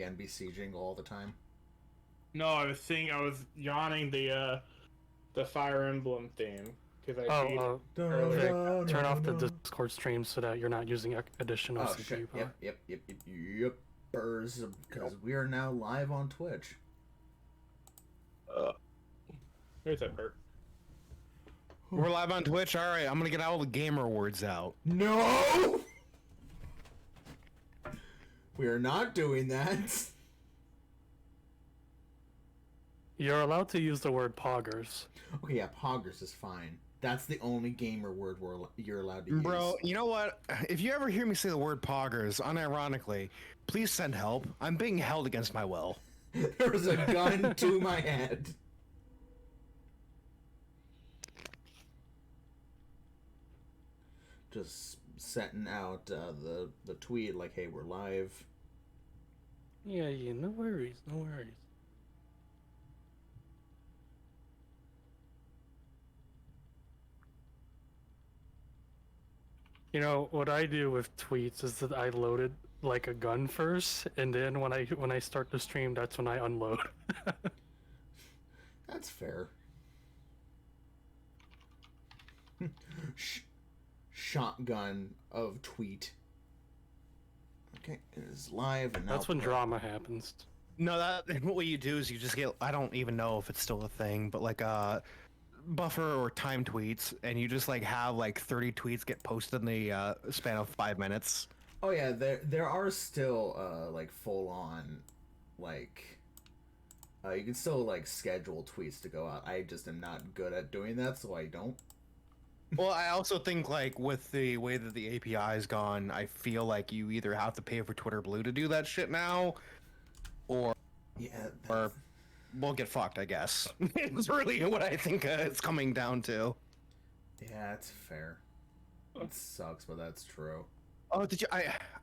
and be sieging all the time? No, I was yawning the Fire Emblem theme because I beat Oh, earlier. Vic, turn off the Discord stream so that you're not using additional Oh CPU shit! power. Yep. Because we are now live on Twitch. Here's that Bert. We're live on Twitch. All right, I'm gonna get all the gamer words out. No, we are not doing that. You're allowed to use the word poggers. Okay, yeah, poggers is fine. That's the only gamer word you're allowed to use. Bro, you know what? If you ever hear me say the word poggers, unironically, please send help. I'm being held against my will. There was a gun to my head. Just setting out the tweet like, hey, we're live. Yeah, no worries, no worries. You know, what I do with tweets is that I load it like a gun first, and then when I start the stream, that's when I unload. That's fair. Shotgun of tweet. Okay, it is live and now That's when drama happens. No, that what you do is you just get, I don't even know if it's still a thing, but like buffer or time tweets, and you just like have like 30 tweets get posted in the span of 5 minutes. Oh yeah, there are still like full on like you can still like schedule tweets to go out. I just am not good at doing that, so I don't. Well, I also think like with the way that the API is gone, I feel like you either have to pay for Twitter Blue to do that shit now, or we'll get fucked, I guess. It's really what I think it's coming down to. Yeah, it's fair. It sucks, but that's true. Oh, did you?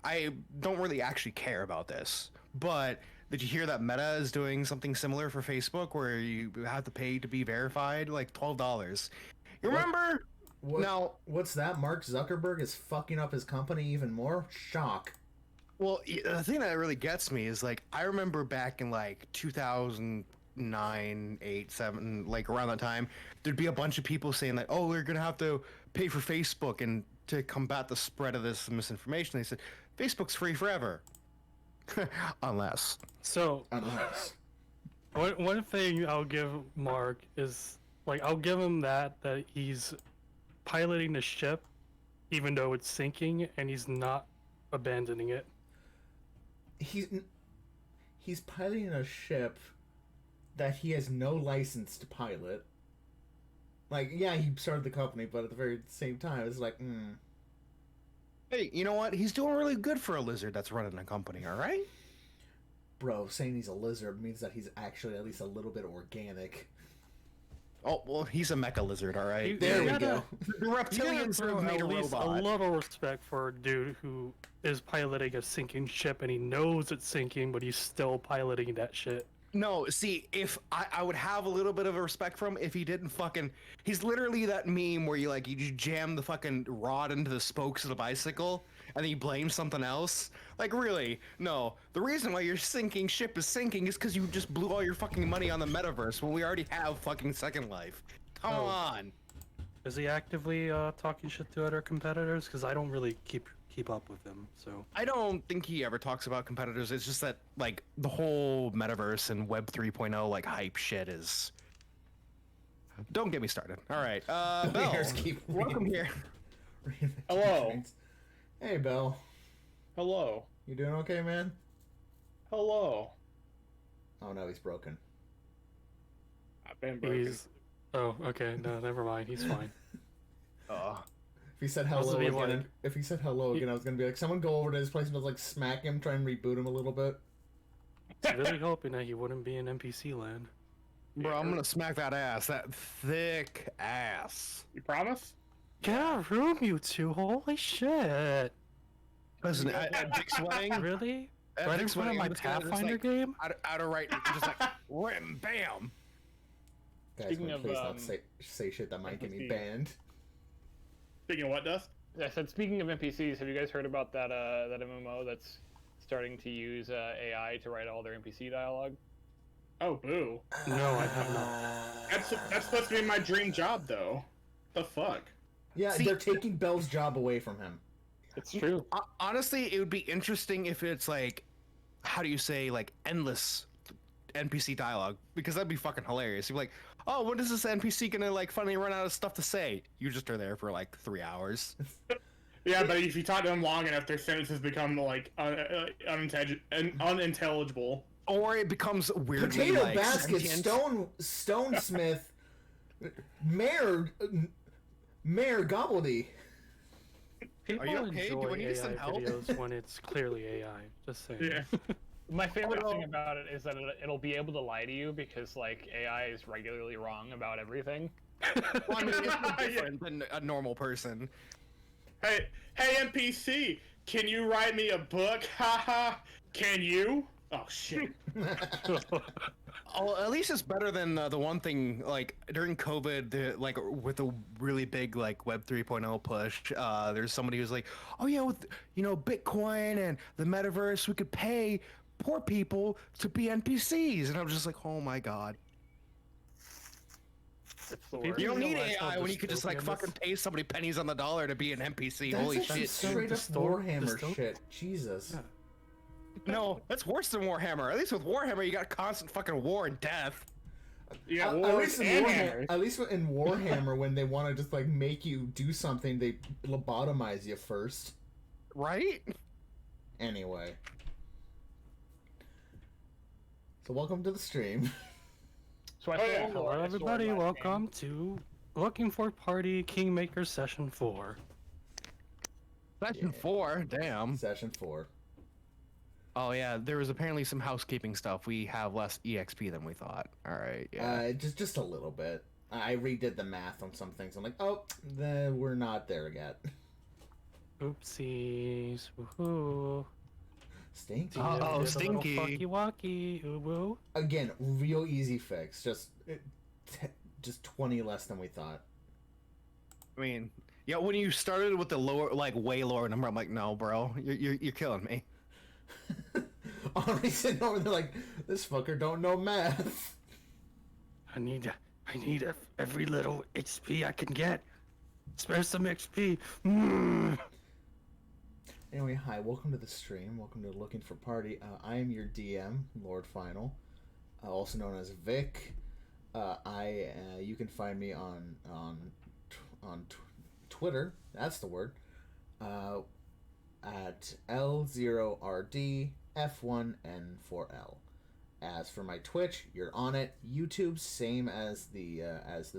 I don't really actually care about this, but did you hear that Meta is doing something similar for Facebook, where you have to pay to be verified, like $12? You remember? Now, what's that? Mark Zuckerberg is fucking up his company even more? Shock. Well, the thing that really gets me is like I remember back in like 2009, 8, 7, like around that time, there'd be a bunch of people saying like, "Oh, we're gonna have to pay for Facebook and to combat the spread of this misinformation." They said Facebook's free forever, unless. One thing I'll give Mark is like I'll give him that he's piloting the ship, even though it's sinking, and he's not abandoning it. He's piloting a ship that he has no license to pilot. Like, yeah, he started the company, but at the very same time, it's like, Hey, you know what? He's doing really good for a lizard that's running a company, all right? Bro, saying he's a lizard means that he's actually at least a little bit organic. Oh, well, he's a mecha lizard, all right? There we go. The reptilians have made a robot. A little respect for a dude who is piloting a sinking ship and he knows it's sinking, but he's still piloting that shit. No, see, if I would have a little bit of a respect for him if he didn't fucking... He's literally that meme where you jam the fucking rod into the spokes of the bicycle and then you blame something else. Like, really? No. The reason why your sinking ship is sinking is because you just blew all your fucking money on the metaverse when we already have fucking Second Life. Come on. Is he actively talking shit to other competitors? Because I don't really keep up with him, so... I don't think he ever talks about competitors. It's just that, like, the whole metaverse and Web 3.0, like, hype shit is... Don't get me started. All right. Bell, welcome here. Hello. Hey, Bell. Hello. You doing okay, man? Hello. Oh, no, he's broken. I've been broken. Oh, okay. No, never mind. He's fine. If he said hello again, I was gonna be like, someone go over to his place and just like smack him, try and reboot him a little bit. I was really hoping that he wouldn't be in NPC land. Bro, I'm gonna smack that ass. That thick ass. You promise? Get out of room, you two. Holy shit. Listen, at Dick's wedding... Really? Right in front of my Pathfinder game? Out of right, just like, rim, bam. Guys, please not say shit that might get me banned. Speaking of what, Dust? I said, speaking of NPCs, have you guys heard about that that MMO that's starting to use AI to write all their NPC dialogue? Oh, boo. No, I have not. That's supposed to be my dream job, though. The fuck? Yeah, See- they're taking Bell's job away from him. It's true. Honestly, it would be interesting if it's like, how do you say, like endless NPC dialogue, because that'd be fucking hilarious. You'd be like, oh, when is this NPC gonna like finally run out of stuff to say? You just are there for like 3 hours. Yeah, but if you talk to them long enough, their sentences become like unintelligible. Or it becomes weirdly Potato like basket, sentient. stonesmith, Mayor Gobbledy. People you okay? Do enjoy I need AI some help? videos when it's clearly AI. Just saying. Yeah. My favorite thing about it is that it'll be able to lie to you because like AI is regularly wrong about everything. Well, I mean, it's no different than a normal person. Hey, NPC, can you write me a book? Haha. Can you? Oh shit. Oh, at least it's better than the one thing like during COVID, like with a really big like Web 3.0 push. There's somebody who's like, "Oh yeah, with Bitcoin and the metaverse, we could pay poor people to be NPCs," and I'm just like, "Oh my god." It's the People worst. You don't need realize how AI when you could just like dystopian fucking this- pay somebody pennies on the dollar to be an NPC. That's Holy actually shit! straight up Warhammer shit. Jesus. Yeah. No, that's worse than Warhammer. At least with Warhammer, you got constant fucking war and death. Yeah, At wars least in and Warhammer, hammers. at least in Warhammer, when they want to just like make you do something, they lobotomize you first. Right? Anyway. So welcome to the stream. So I Oh, yeah. stole Hello, I stole everybody. last Welcome to Looking for Party Kingmaker Session 4. Session 4, damn. Session 4. Oh yeah, there was apparently some housekeeping stuff. We have less EXP than we thought. All right, yeah. Just a little bit. I redid the math on some things. I'm like, oh, we're not there yet. Oopsies. Woohoo. Stinky. Uh-oh, Did a little stinky. Fucky walkie. Ooh woo. Again, real easy fix. Just 20 less than we thought. I mean, yeah, when you started with the lower, like way lower number, I'm like, no, bro, you're killing me. Henri's sitting over there like, this fucker don't know math. I need every little XP I can get. Spare some XP. Anyway, hi, welcome to the stream. Welcome to Looking for Party. I am your DM, Lord Final, also known as Vic. You can find me on Twitter. That's the word. At L0RDF1N4L. As for my Twitch, you're on it. YouTube, same as the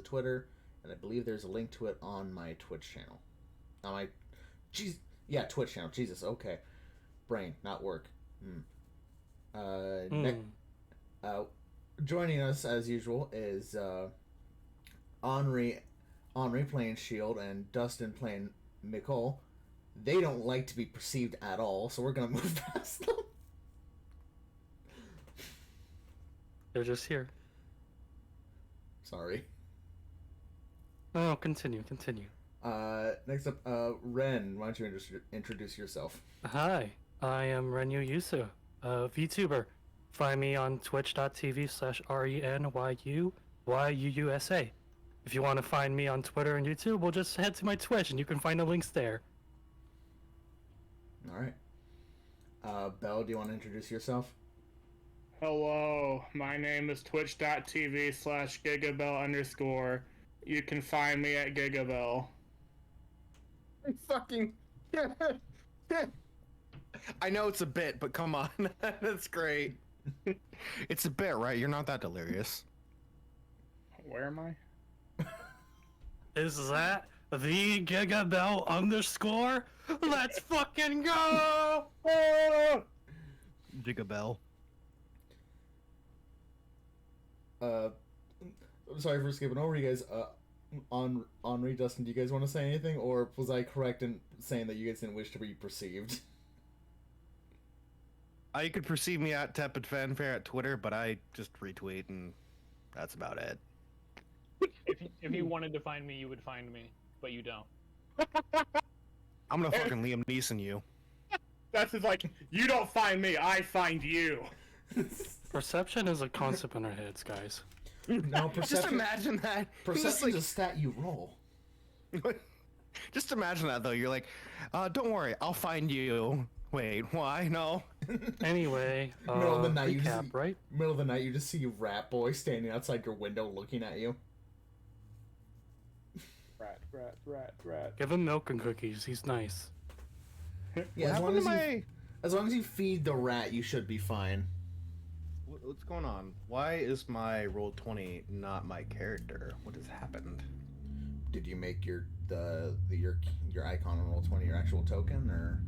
Twitter, and I believe there's a link to it on my Twitch channel. On my, Twitch channel. Jesus, okay, brain not work. Joining us as usual is Henri playing Shield and Dustin playing Nicole. They don't like to be perceived at all, so we're gonna move past them. They're just here. Sorry. Oh, continue. Next up, Ren, why don't you introduce yourself? Hi, I am Renyu Yusu, a VTuber. Find me on twitch.tv/RENYUYUUSA. If you want to find me on Twitter and YouTube, well, just head to my Twitch and you can find the links there. Alright. Belle, do you want to introduce yourself? Hello, my name is twitch.tv/gigabell_. You can find me at Gigabell. Fucking. I know it's a bit, but come on, that's great. It's a bit, right? You're not that delirious. Where am I? Is that the Gigabell_? Let's fucking go! Gigabell. Sorry for skipping over you guys. Henri, Dustin, do you guys want to say anything, or was I correct in saying that you guys didn't wish to be perceived? You could perceive me at Tepid Fanfare at Twitter, but I just retweet and that's about it. If you wanted to find me, you would find me, but you don't. I'm gonna fucking Liam Neeson you. That's just like, you don't find me, I find you. Perception is a concept in our heads, guys. No, Just perception. imagine that. Perception's a stat you roll. Just imagine that though. You're like, don't worry, I'll find you. Wait, why? No. Anyway, Middle of the night, you recap, just right? middle of the night, you just see Rat Boy standing outside your window looking at you. Rat. Give him milk and cookies. He's nice. Yeah, What happened to as long as you feed the rat, you should be fine. What's going on? Why is my roll 20 not my character? What has happened? Did you make your icon on Roll20 your actual token, or?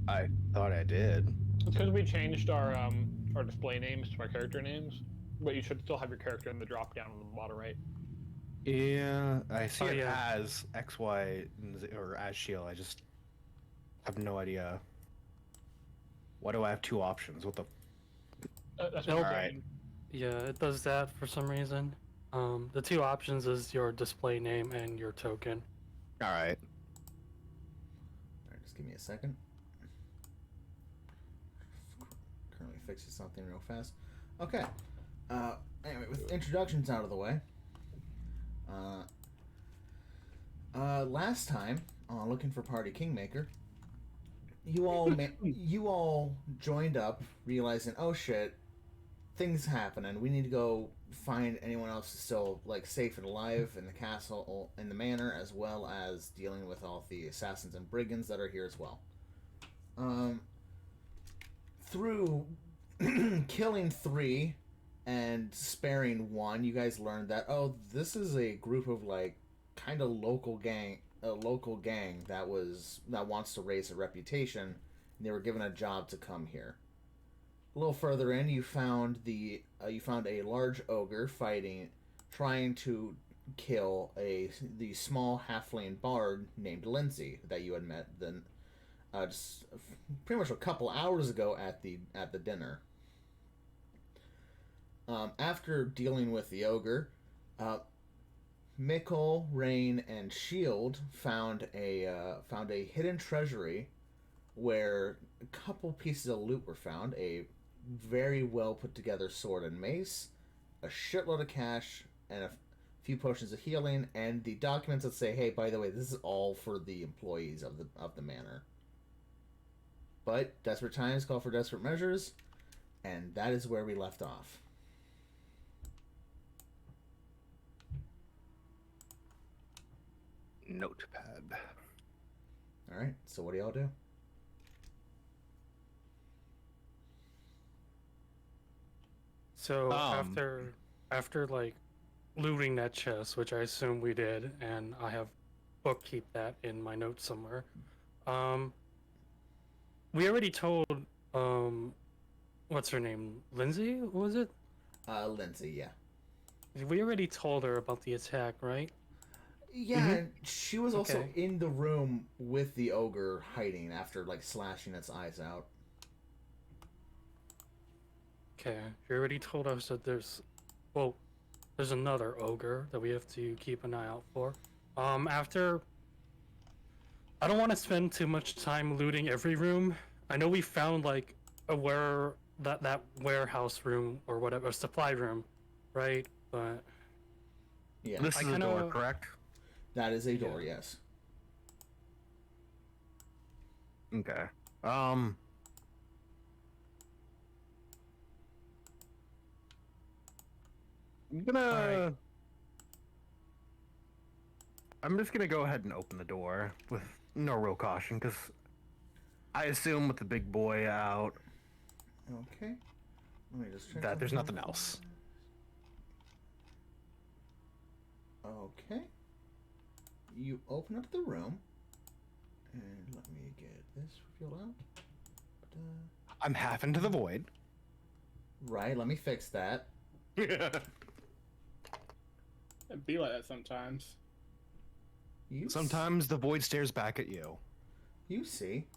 I thought I did. Because we changed our display names to our character names, but you should still have your character in the drop down on the bottom right. Yeah, I see it yeah. as X, Y, and Z, or as Shield. I just have no idea. Why do I have two options? What the? That's Nope. what I'm Alright. saying. Yeah, it does that for some reason. The two options is your display name and your token. All right. Alright, just give me a second. Currently fixing something real fast. Okay. Anyway, with introductions out of the way. Last time, looking for Party Kingmaker, you all joined up, realizing, oh shit, things happen, and we need to go find anyone else who's still like safe and alive in the castle, in the manor, as well as dealing with all the assassins and brigands that are here as well. Through killing 3 and sparing 1, you guys learned that, oh, this is a group of like kind of local gang that wants to raise a reputation, and they were given a job to come here. A little further in, you found a large ogre trying to kill the small halfling bard named Lindsay that you had met just pretty much a couple hours ago at the dinner. After dealing with the ogre, Mickle, Rain, and Shield found a hidden treasury where a couple pieces of loot were found: a very well put together sword and mace, a shitload of cash, and a few potions of healing, and the documents that say, "Hey, by the way, this is all for the employees of the manor." But desperate times call for desperate measures, and that is where we left off. Notepad. All right. So what do y'all do? So after like looting that chest, which I assume we did, and I have bookkeep that in my notes somewhere. We already told what's her name? Lindsay, what was it? Lindsay, yeah. We already told her about the attack, right? Yeah, and she was also Okay. in the room with the ogre hiding after like slashing its eyes out. Okay, you already told us that there's another ogre that we have to keep an eye out for. After, I don't want to spend too much time looting every room. I know we found like that warehouse room or whatever, supply room, right? But Yeah, This I is a kinda- door, correct? that is a door. Yes. Okay. Alright. I'm just gonna go ahead and open the door with no real caution, because I assume with the big boy out Okay. Let me just check that there's something. nothing else. Okay. You open up the room, and let me get this filled out. I'm half into the void. Right. Let me fix that. It'd be like that sometimes. Sometimes the void stares back at you. You see.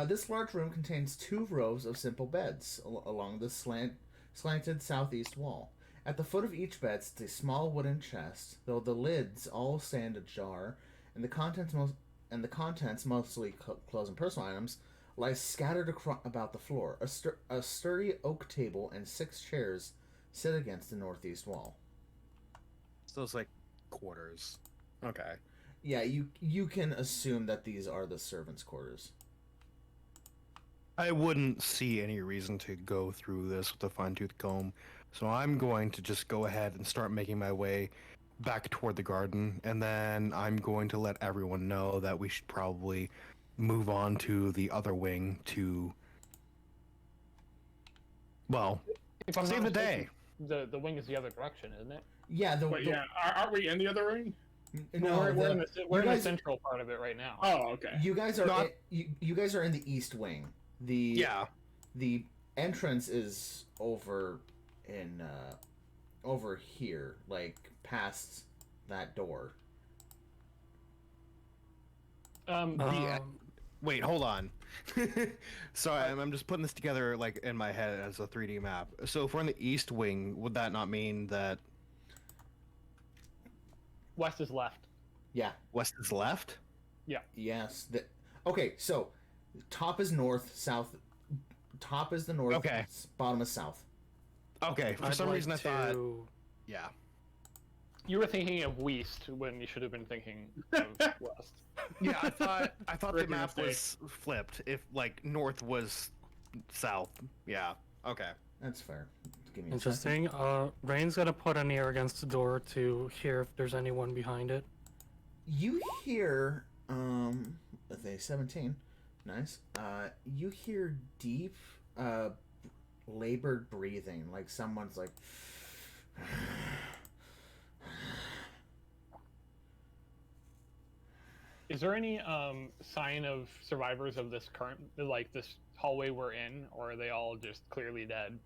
This large room contains 2 rows of simple beds along the slanted southeast wall. At the foot of each bed sits a small wooden chest, though the lids all stand ajar, and the contents mostly clothes and personal items, lies scattered about the floor. A sturdy oak table and 6 chairs sit against the northeast wall. So it's like quarters. Okay. Yeah, you can assume that these are the servants' quarters. I wouldn't see any reason to go through this with a fine-tooth comb, so I'm going to just go ahead and start making my way back toward the garden, and then I'm going to let everyone know that we should probably move on to the other wing to, well, If I'm save not the mistaken, day. the wing is the other direction, isn't it? Yeah, But yeah, aren't we in the other ring? no, we're in you the guys, central part of it right now. Oh, okay. you guys are Not- you guys are in the east wing. The entrance is over in over here, like past that door. Wait, hold on. Sorry, I'm just putting this together like in my head as a 3D map. So if we're in the east wing, would that not mean that West is left. Yeah. west is left? Yes. Okay. So, top is north. South. Top is the north. Okay. Bottom is south. Okay, for I'd some like reason I thought, to- yeah. You were thinking of West when you should have been thinking of West. Yeah, I thought the Rookie map mistake. was flipped. If like north was south. Yeah. Okay. That's fair. Give me a second. Interesting. Rain's gonna put an ear against the door to hear if there's anyone behind it. You hear with a 17. Nice. You hear deep labored breathing, like someone's like Is there any sign of survivors of this current, like this hallway we're in, or are they all just clearly dead?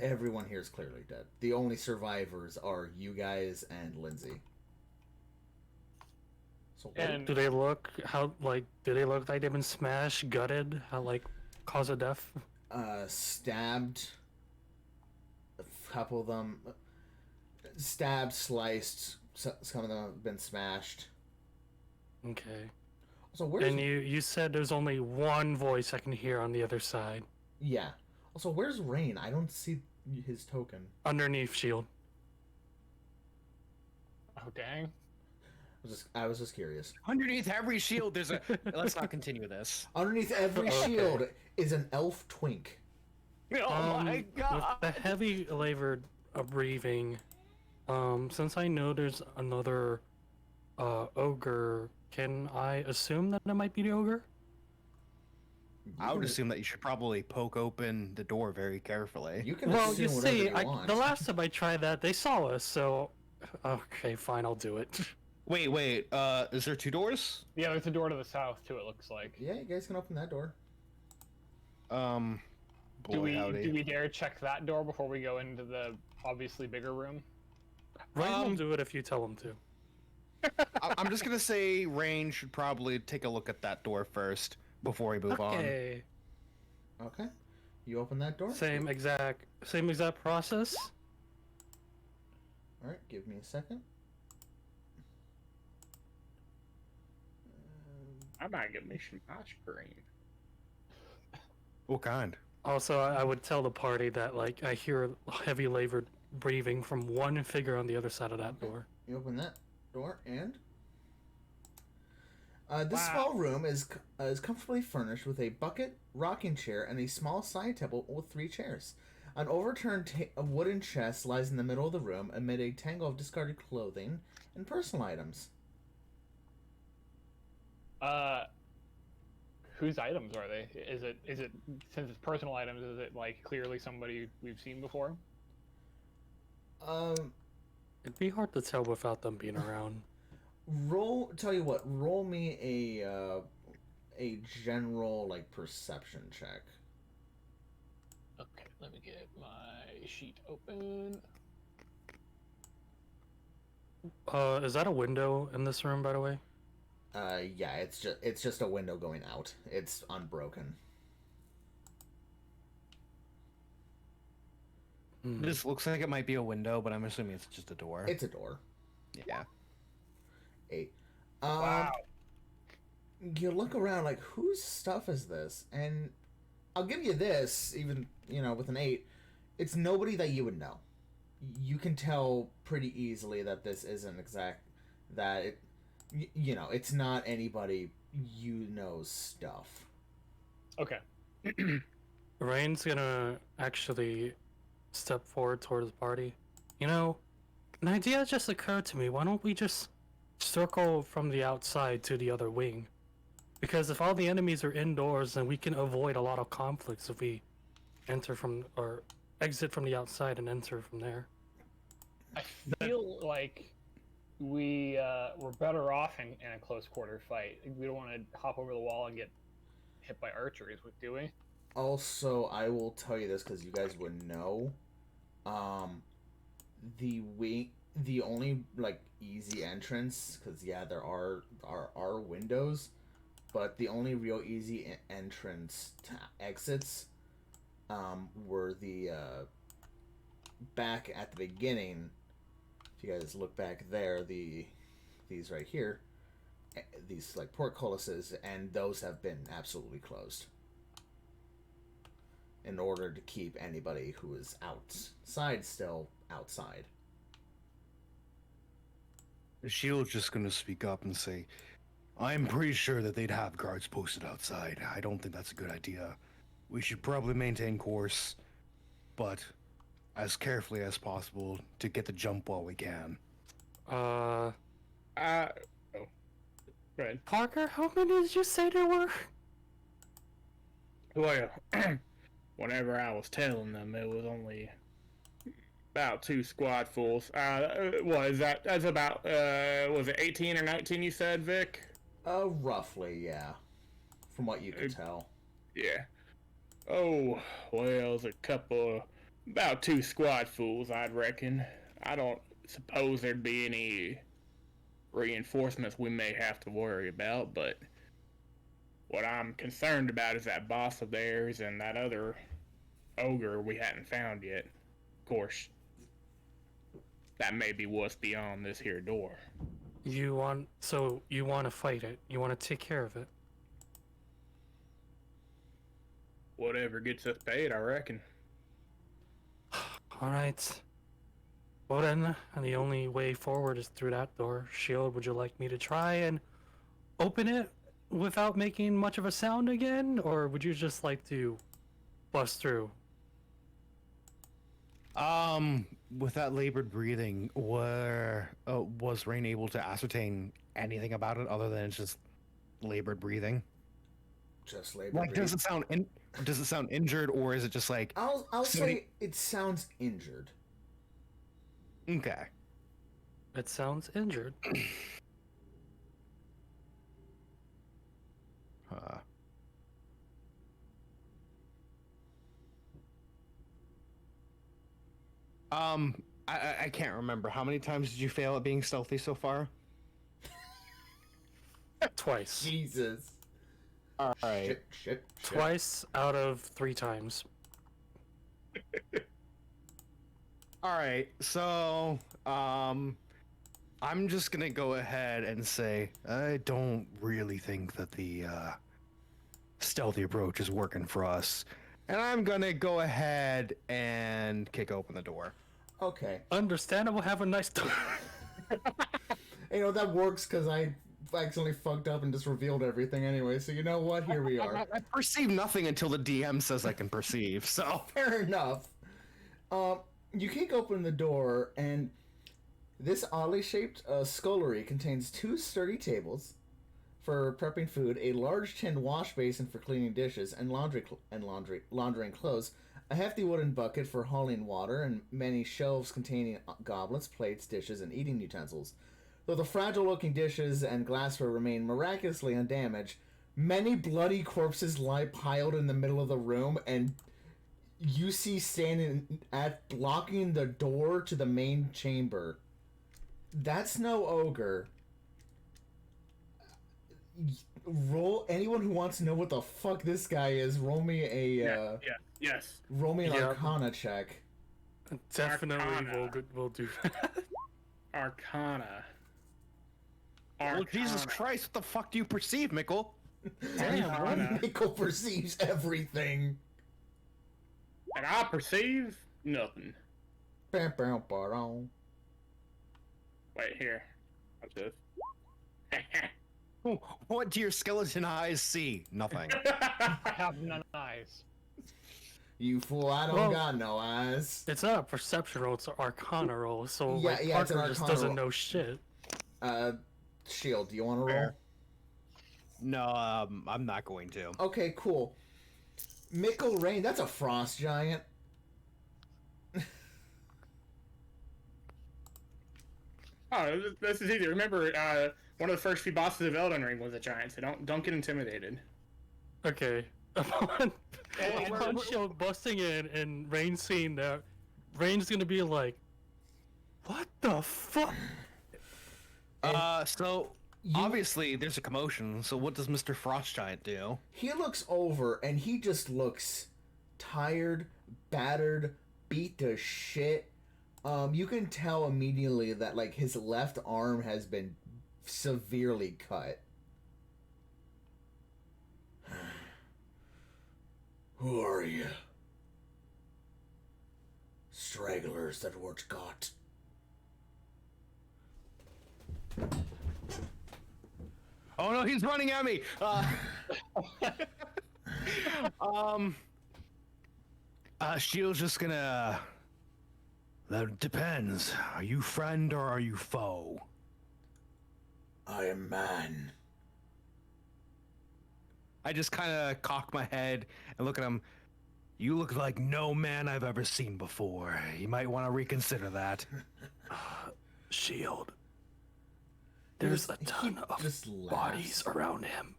everyone here is clearly dead. The only survivors are you guys and Lindsay. So And Do they look do they look like they've been smashed, gutted, like cause of death? stabbed, a couple of them stabbed, sliced, some of them have been smashed. Okay. So where's And you said there's only one voice I can hear on the other side, yeah. Also, where's Rain? I don't see his token. underneath shield. oh dang, I was just curious. Underneath every shield, there's a. Let's not continue this. Underneath every Okay. shield is an elf twink. Oh my god! With the heavy labored breathing, since I know there's another ogre, can I assume that it might be the ogre? I would assume that you should probably poke open the door very carefully. You can Well, assume you whatever see, you want. the last time I tried that, they saw us, so okay, fine, I'll do it. Wait. Is there 2 doors? yeah, there's a door to the south too. It looks like. Yeah, you guys can open that door. Boy, Do we howdy. dare check that door before we go into the obviously bigger room? Rain will do it if you tell him to. I'm just gonna say Rain should probably take a look at that door first before we move on. Okay. Okay. You open that door. Same exact process. All right. Give me a second. I might get me some ice cream. What kind? Also, I would tell the party that like I hear heavy labored breathing from one figure on the other side of that door. You open that door, and this small room is comfortably furnished with a bucket, rocking chair, and a small side table with 3 chairs. An overturned wooden chest lies in the middle of the room amid a tangle of discarded clothing and personal items. Whose items are they? Is it since it's personal items? Is it like clearly somebody we've seen before? It'd be hard to tell without them being around. Tell you what, roll me a general like perception check. Okay, let me get my sheet open. Is that a window in this room, by the way? Yeah, it's just a window going out. It's unbroken. This looks like it might be a window, but I'm assuming it's just a door. It's a door. Yeah. 8. Wow. you look around like, whose stuff is this? And I'll give you this, even, with an 8, it's nobody that you would know. You can tell pretty easily that this isn't that it, it's not anybody stuff. Okay. Rain's gonna actually step forward towards the party. An idea just occurred to me. Why don't we just circle from the outside to the other wing? Because if all the enemies are indoors, then we can avoid a lot of conflicts if we enter from or exit from the outside and enter from there. I feel like we're better off in a close quarter fight. We don't want to hop over the wall and get hit by archers, do we? Also, I will tell you this because you guys would know. The only easy entrance, because there are windows, but the only real easy entrance to exits were the back at the beginning. If you guys look back there, these right here, these portcullises, and those have been absolutely closed in order to keep anybody who is outside still outside. The Shield's just gonna speak up and say, I'm pretty sure that they'd have guards posted outside. I don't think that's a good idea. We should probably maintain course, but as carefully as possible to get the jump while we can. Oh. Right. Parker, how many did you say there were? Well, whenever I was telling them, it was only about 2 squadfuls. What is that? That's about, was it 18 or 19 you said, Vic? Roughly, yeah. From what you can tell. Yeah. Oh, well, there's about 2 squadfuls, I'd reckon. I don't suppose there'd be any reinforcements we may have to worry about, but what I'm concerned about is that boss of theirs and that other ogre we hadn't found yet. Of course, that may be what's beyond this here door. You want to fight it? You want to take care of it? Whatever gets us paid, I reckon. All right. Well then, the only way forward is through that door. Shield, would you like me to try and open it without making much of a sound again, or would you just like to bust through? With that labored breathing, was Rain able to ascertain anything about it other than it's just labored breathing? Just labored breathing. Does it sound injured, or is it just like? I'll say it sounds injured. Okay. It sounds injured. I can't remember. How many times did you fail at being stealthy so far? Twice. Jesus. All right. Shit. Twice out of 3 times. All right. So, I'm just gonna go ahead and say I don't really think that the stealthy approach is working for us, and I'm gonna go ahead and kick open the door. Okay. Understandable. Have a nice time. That works because I accidentally fucked up and just revealed everything anyway. So you know what? Here we are. I perceive nothing until the DM says I can perceive. So Fair enough. You kick open the door, and this oddly shaped scullery contains 2 sturdy tables for prepping food, a large tin wash basin for cleaning dishes and laundering clothes, a hefty wooden bucket for hauling water, and many shelves containing goblets, plates, dishes, and eating utensils. Though the fragile-looking dishes and glassware remain miraculously undamaged, many bloody corpses lie piled in the middle of the room, and you see standing blocking the door to the main chamber. That's no ogre. Roll anyone who wants to know what the fuck this guy is. Roll me a Yes. Roll me an Arcana check. Definitely Arcana. we'll do that. Arcana. Well, Jesus Arcana. Christ, what the fuck do you perceive, Mickle? Damn, what? Arcana. Mickle perceives everything. And I perceive nothing. Bam, bam, ba-dum. Wait, here. What's this? What do your skeleton eyes see? Nothing. I have none eyes. You fool, I don't Well- got no eyes. It's not a perception roll, it's an arcana roll, so Yeah, like yeah, it's an Parker just arcana doesn't roll. know shit. Shield, do you want to roll? Fair. No, I'm not going to. Okay, cool. Mickle Rain, that's a frost giant. Oh, this is easy. Remember, one of the first few bosses of Elden Ring was a giant, so don't get intimidated. Okay. Upon we're- Shield busting in and Rain seeing that, Rain's gonna be like, what the fuck? So obviously there's a commotion. So what does Mr. Frost Giant do? He looks over and he just looks tired, battered, beat to shit. You can tell immediately that like his left arm has been severely cut. Who are you? Stragglers that weren't got. Oh no, he's running at me. Shield's just gonna. That depends. Are you friend or are you foe? I am man. I just kind of cock my head and look at him. You look like no man I've ever seen before. You might want to reconsider that. Shield. There's a ton He of just laughs. bodies around him.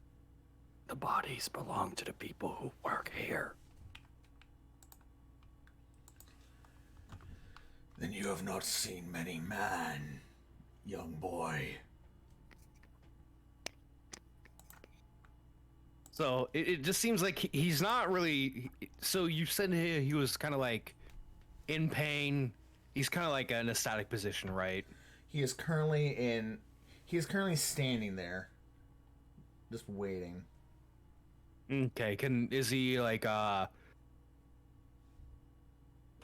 The bodies belong to the people who work here. Then you have not seen many man, young boy. So it just seems like he's not really. So you said he was kind of like in pain. He's kind of like in a static position, right? He is currently standing there, just waiting. Okay. Is he like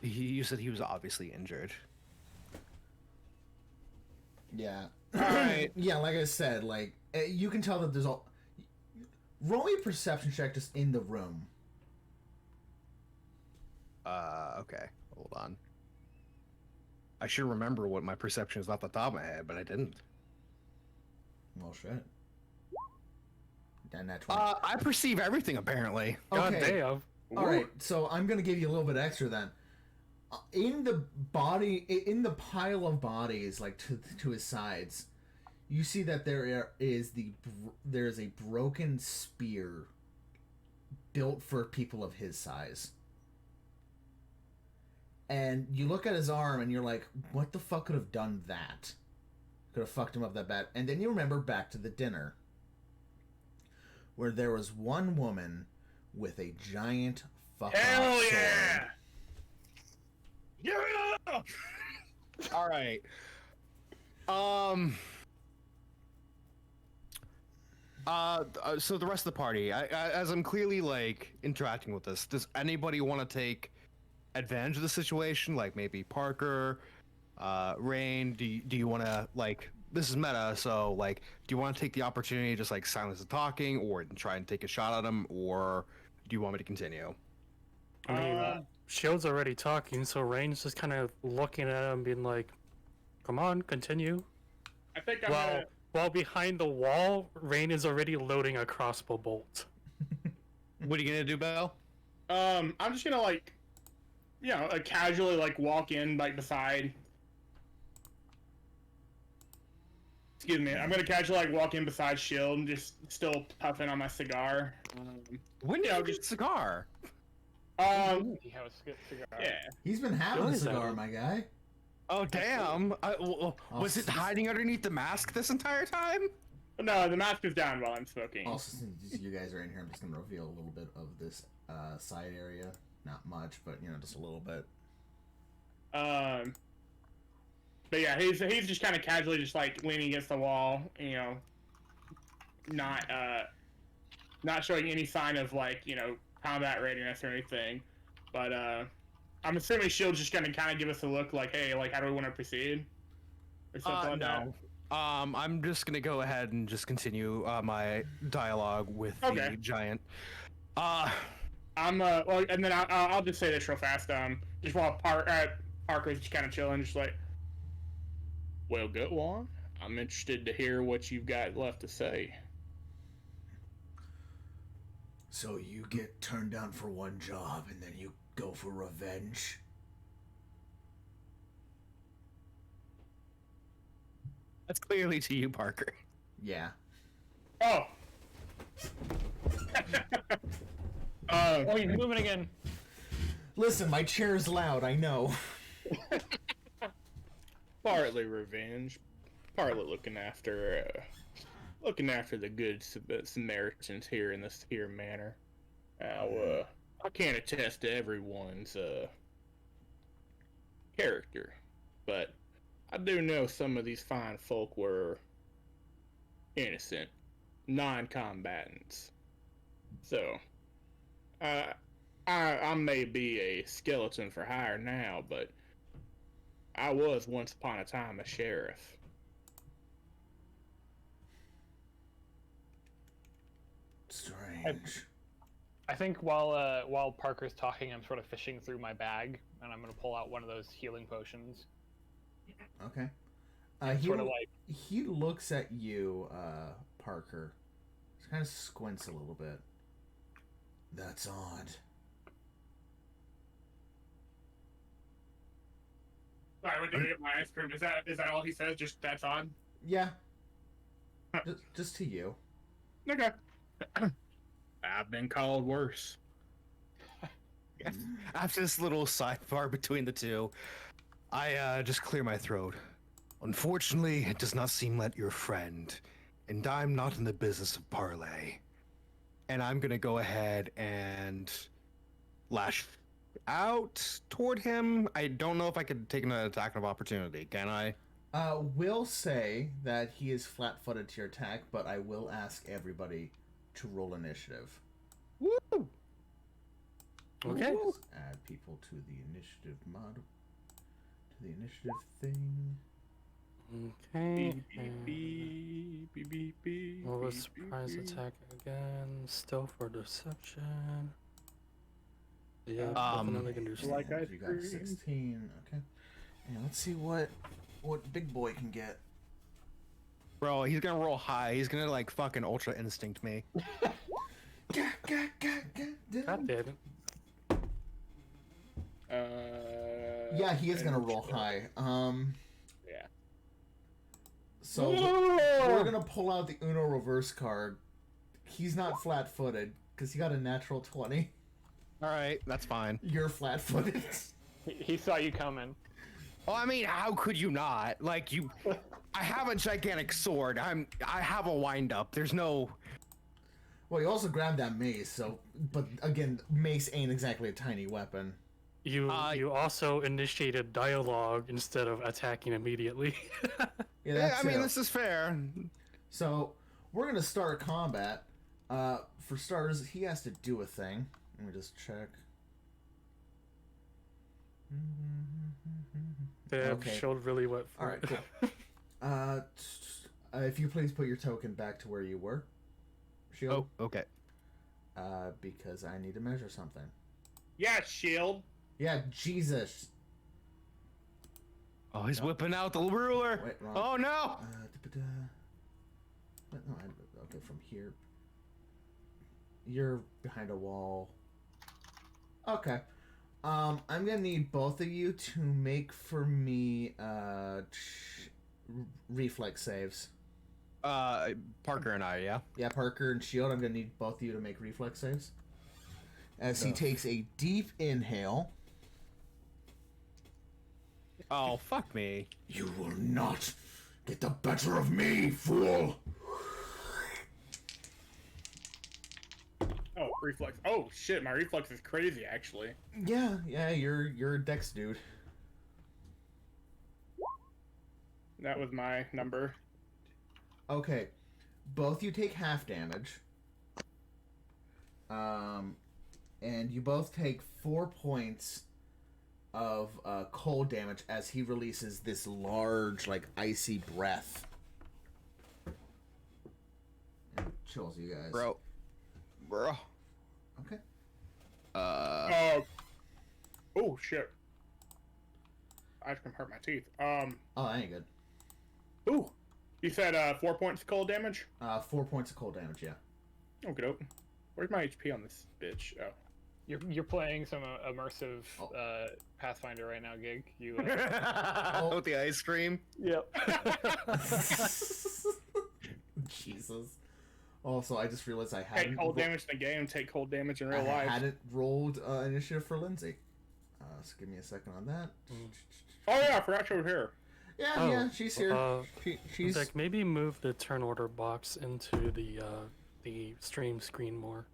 you said he was obviously injured. Yeah. Alright. Yeah, like I said, like you can tell that there's all. Roll me a perception check just in the room. Okay. Hold on. I should remember what my perception is off the top of my head, but I didn't. Well, shit. And that 20. I perceive everything apparently. God Okay. damn. All right, so I'm gonna give you a little bit extra then. In the pile of bodies, like to his sides, you see that there's a broken spear built for people of his size. And you look at his arm and you're like, what the fuck could have done that? Could have fucked him up that bad. And then you remember back to the dinner, where there was one woman with a giant fucking Hell sword. yeah! Yeah. All right. So the rest of the party, as I'm clearly like interacting with this, does anybody want to take advantage of the situation? Like maybe Parker, Rain. Do you want to like? This is meta, so like, do you want to take the opportunity to just like silence the talking, or try and take a shot at him, or do you want me to continue? I mean, Shield's already talking, so Rain's just kind of looking at him, being like, "Come on, continue." I think I'm gonna. While behind the wall, Rain is already loading a crossbow bolt. What are you gonna do, Belle? I'm just gonna like, casually like walk in like beside. Excuse me. I'm gonna casually like walk in beside Shield and just still puffing on my cigar. When did Yeah, you get a cigar? He had a cigar. Yeah. He's been having What a is that cigar, one? my guy. Oh damn! Was it hiding underneath the mask this entire time? No, the mask is down while I'm smoking. Also, since you guys are in here, I'm just gonna reveal a little bit of this side area. Not much, but just a little bit. But yeah, he's just kind of casually just like leaning against the wall, you know, not not showing any sign of like, you know, combat readiness or anything. But I'm assuming Shield's just gonna kind of give us a look like, hey, like how do we want to proceed or something like that. No. I'm just gonna go ahead and just continue my dialogue with Okay. the giant. I'm well, and then I'll just say this real fast. Just while Parker's just kind of chilling, just like, well, go on. I'm interested to hear what you've got left to say. So you get turned down for one job and then you go for revenge? That's clearly to you, Parker. Yeah. Oh. Oh, you're moving again. Listen, my chair's loud, I know. Partly revenge, partly looking after the good Samaritans here in this here manor. Now, I can't attest to everyone's character, but I do know some of these fine folk were innocent, non-combatants. So, I may be a skeleton for hire now, but I was once upon a time a sheriff. Strange. I think while Parker's talking, I'm sort of fishing through my bag, and I'm gonna pull out one of those healing potions. Okay. Sort of like, He looks at you, Parker. He kind of squints a little bit. That's odd. Sorry, I went to get my ice cream. Is that all he says? Just that's odd? Yeah. Just to you. Okay. I've been called worse. After this little sidebar between the two, I just clear my throat. Unfortunately, it does not seem like your friend, and I'm not in the business of parley. And I'm gonna go ahead and lash out toward him. I don't know if I could take an attack of opportunity. Can I? Will say that he is flat-footed to your attack, but I will ask everybody to roll initiative. Woo! Okay. Just add people to the initiative mod. To the initiative thing. Okay. Beep, beep, beep, beep, Roll a beep, surprise beep. attack again. Stealth or deception. Yeah, Um, definitely can do stuff. like I- You got 16. Okay. And let's see what big boy can get. Bro, he's gonna roll high. He's gonna like fucking ultra instinct me. God God damn it. Yeah, he is gonna roll high. Yeah. So we're gonna pull out the Uno reverse card. He's not flat-footed because he got a natural 20. All right, that's fine. You're flat-footed. he saw you coming. Well, I mean, how could you not? Like you, I have a gigantic sword. I have a wind up. There's no. Well, you also grabbed that mace, so but again, mace ain't exactly a tiny weapon. You also initiated dialogue instead of attacking immediately. Yeah, I mean, this is fair. So we're gonna start combat. For starters, he has to do a thing. Let me just check. They Okay. showed really wet for All right, it. cool. If you please put your token back to where you were, Shield. Oh, okay. Because I need to measure something. Yeah, shield. Yeah, Jesus. Oh, he's whipping out the ruler. Wait, wrong. Oh no! No, okay, from here. You're behind a wall. Okay. I'm gonna need both of you to make for me reflex saves. Parker and I, yeah. Yeah, Parker and Shield, I'm gonna need both of you to make reflex saves. As he takes a deep inhale. Oh, fuck me. You will not get the better of me, fool! Oh, reflex. Oh shit, my reflex is crazy actually. Yeah, you're a dex dude. That was my number. Okay, both you take half damage. And you both take 4 points of cold damage as he releases this large, like, icy breath. And chills you guys. Bro. Okay. Oh shit! I can hurt my teeth. Oh, that ain't good. Ooh, you said 4 points of cold damage. 4 points of cold damage, yeah. Okay, dope. Where's my HP on this bitch? Oh. You're playing some immersive Pathfinder right now, Gig. You. With the ice cream. Yep. Jesus. Also, I just realized I hadn't... Take cold damage in the game, take cold damage in real I life. hadn't rolled initiative for Lindsay. So give me a second on that. Oh yeah, I forgot she was here. Yeah, yeah, she's here. She's... Like, maybe move the turn order box into the stream screen more.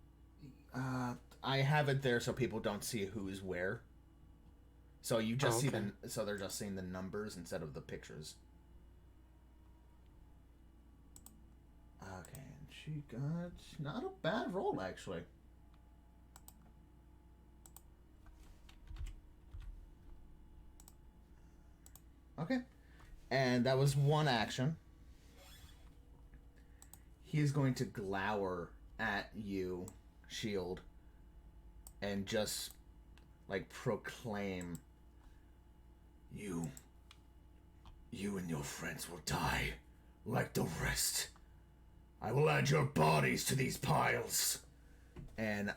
I have it there so people don't see who's where. So you just see them. So they're just seeing the numbers instead of the pictures. Okay, and she got not a bad roll actually. Okay, and that was one action. He is going to glower at you, Shield, and just, like, proclaim, You and your friends will die like the rest. I will add your bodies to these piles. And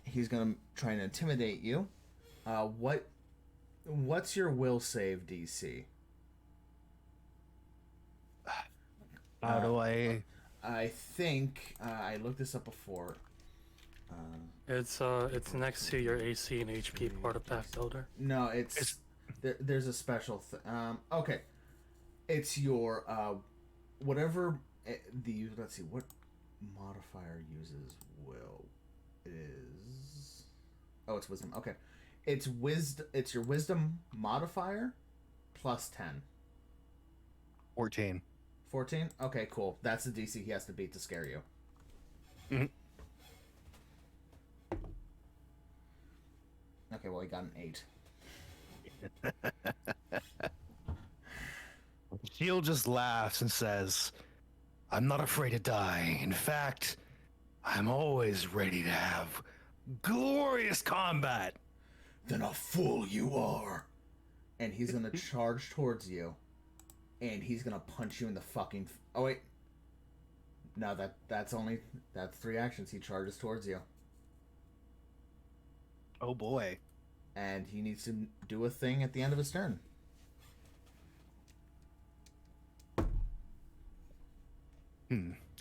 he's gonna try and intimidate you. What's your will save DC? How do I... I think I looked this up before. It's next to your AC and HP part of Path Builder. No, there's a special okay, it's your whatever let's see what modifier uses will. It is it's wisdom. Okay, it's your wisdom modifier plus 10. 14. 14? Okay, cool. That's the DC he has to beat to scare you. Mm-hmm. Okay, well, he got an 8. Shield just laughs and says, I'm not afraid to die. In fact, I'm always ready to have glorious combat. Then a fool you are. And he's gonna charge towards you. And he's gonna punch you in the fucking... Oh, wait. No, that's 3 actions. He charges towards you. Oh, boy. And he needs to do a thing at the end of his turn.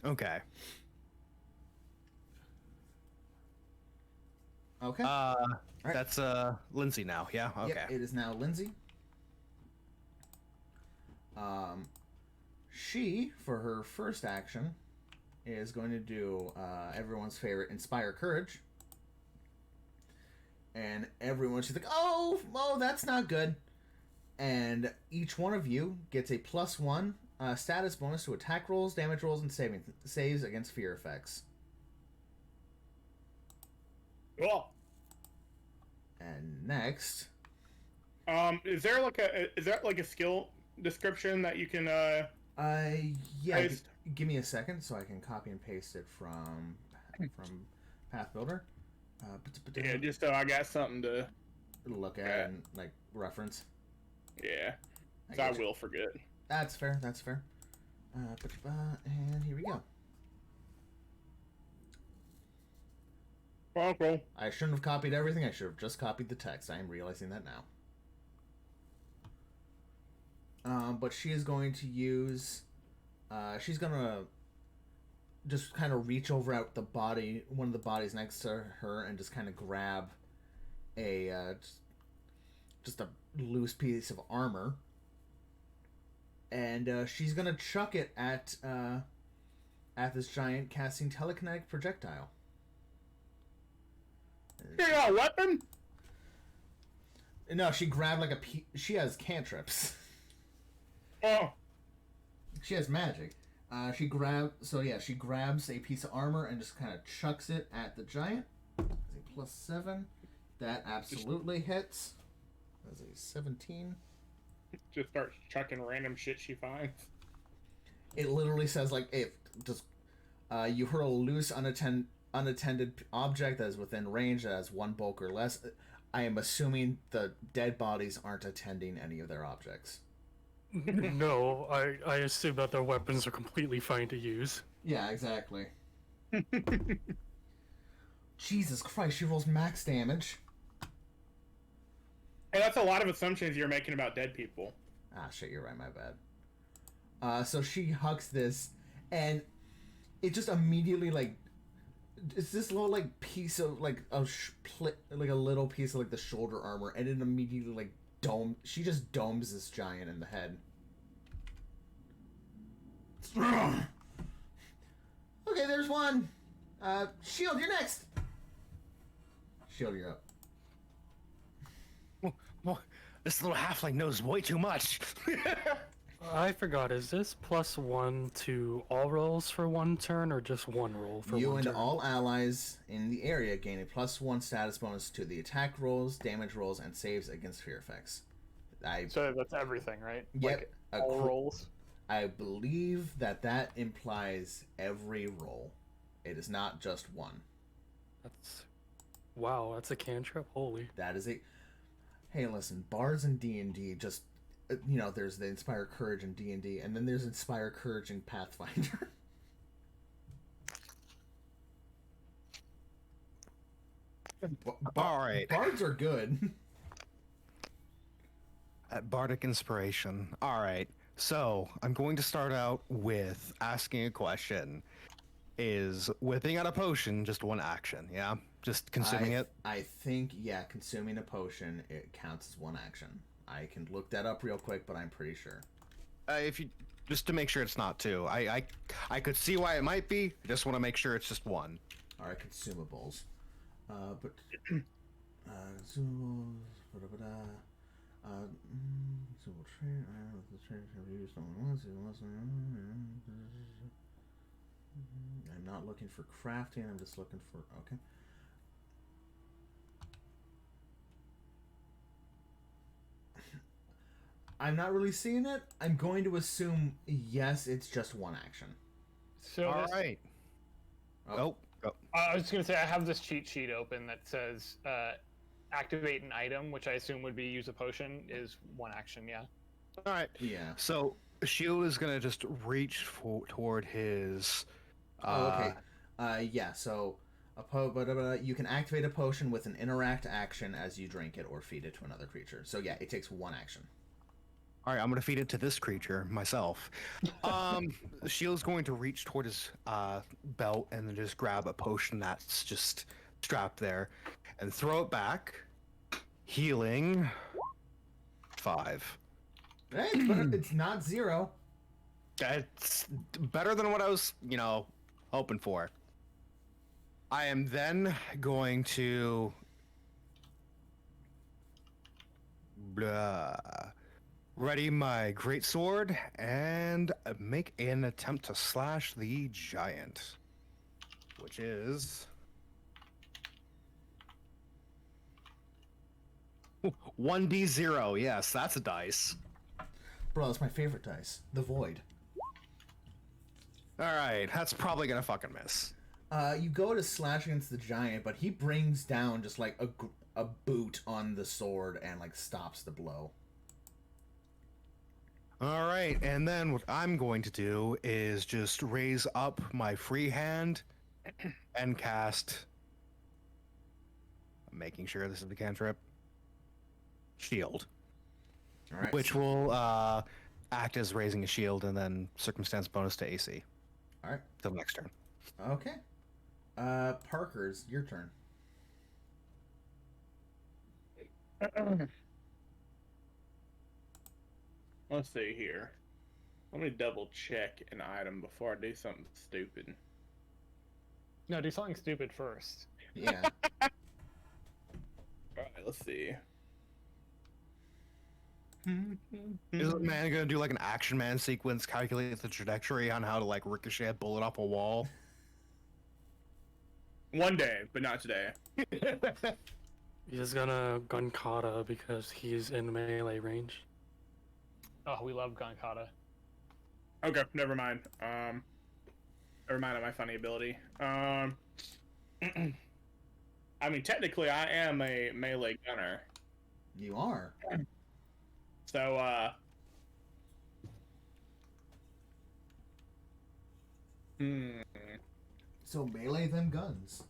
Okay. Okay. Right. Right. That's Lindsay now. Yeah. Okay. Yep, it is now Lindsay. She, for her first action, is going to do everyone's favorite Inspire Courage. And she's like, oh, that's not good. And each one of you gets a +1 status bonus to attack rolls, damage rolls, and saves against fear effects. Cool. And next, is there like a skill description that you can yeah, give me a second so I can copy and paste it from Path Builder. Yeah, just so I got something to look at and like reference. Yeah, I will forget. That's fair. And here we go. Cool. I shouldn't have copied everything. I should have just copied the text. I am realizing that now. But she is going to use... she's going to just kind of reach over at one of the bodies next to her and just kind of grab just a loose piece of armor. And she's going to chuck it at this giant casting telekinetic projectile. You got a weapon? No, she grabbed like she has cantrips. Oh, She has magic. She grabs a piece of armor and just kind of chucks it at the giant. That's a +7. That absolutely hits. That's a 17. just starts chucking random shit she finds. It literally says like if just you hurl a loose unattended object that is within range that has 1 bulk or less. I am assuming the dead bodies aren't attending any of their objects. No, I assume that their weapons are completely fine to use. Yeah, exactly. Jesus Christ, she rolls max damage. Hey, that's a lot of assumptions you're making about dead people. Ah, shit, you're right, my bad. So she hucks this, and it just immediately, like, it's this little, like, piece of, like, like a little piece of, like, the shoulder armor, and it immediately, like, she just domes this giant in the head. Okay, there's one. Shield, you're next. Shield, you're up. Well, this little halfling knows way too much. I forgot, is this +1 to all rolls for 1 turn, or just 1 roll for You 1 and turn? all allies in the area gain a +1 status bonus to the attack rolls, damage rolls, and saves against fear effects. So that's everything, right? Yep. Like, all rolls. I believe that implies every roll. It is not just one. Wow, that's a cantrip? Holy. That is a... Hey, listen, bards in D&D just... there's the Inspire Courage in D&D, and then there's Inspire Courage in Pathfinder. All right. Bards are good. Bardic inspiration. All right. So I'm going to start out with asking a question. Is whipping out a potion just one action? Yeah, just consuming it. I think, yeah, consuming a potion, it counts as one action. I can look that up real quick, but I'm pretty sure. If you just to make sure it's not two. I could see why it might be. I just want to make sure it's just one. All right, consumables. But consumables. Consumable train. The train can be used only once. I'm not looking for crafting. I'm just looking for okay. I'm not really seeing it. I'm going to assume yes, it's just one action. So All this- right. Oh. Go. I was just gonna say I have this cheat sheet open that says activate an item, which I assume would be use a potion, is one action. Yeah. All right. Yeah. So Shield is gonna just reach toward his. Okay. Yeah. So you can activate a potion with an interact action as you drink it or feed it to another creature. So yeah, it takes one action. All right, I'm gonna feed it to this creature myself. Shield's going to reach toward his belt and then just grab a potion that's just strapped there, and throw it back. Healing 5. Hey, but it's not 0. That's better than what I was, hoping for. I am then going to ready my great sword and make an attempt to slash the giant, which is 1d0. Yes, that's a dice. Bro, that's my favorite dice. The Void. All right, that's probably gonna fucking miss. You go to slash against the giant, but he brings down just like a boot on the sword and like stops the blow. All right, and then what I'm going to do is just raise up my free hand and cast. I'm making sure this is the cantrip. Shield, All right. which will act as raising a shield and then circumstance bonus to AC. All right. Till next turn. Okay. Parker's your turn. Let's see here. Let me double check an item before I do something stupid. No, do something stupid first. Yeah. Alright, let's see. Is man gonna do like an Action Man sequence, calculate the trajectory on how to like ricochet a bullet off a wall? One day, but not today. He's gonna gun kata because he's in melee range. Oh, we love gun kata. Okay, never mind. Never mind my funny ability. I mean, technically, I am a melee gunner. You are. So, So melee them guns.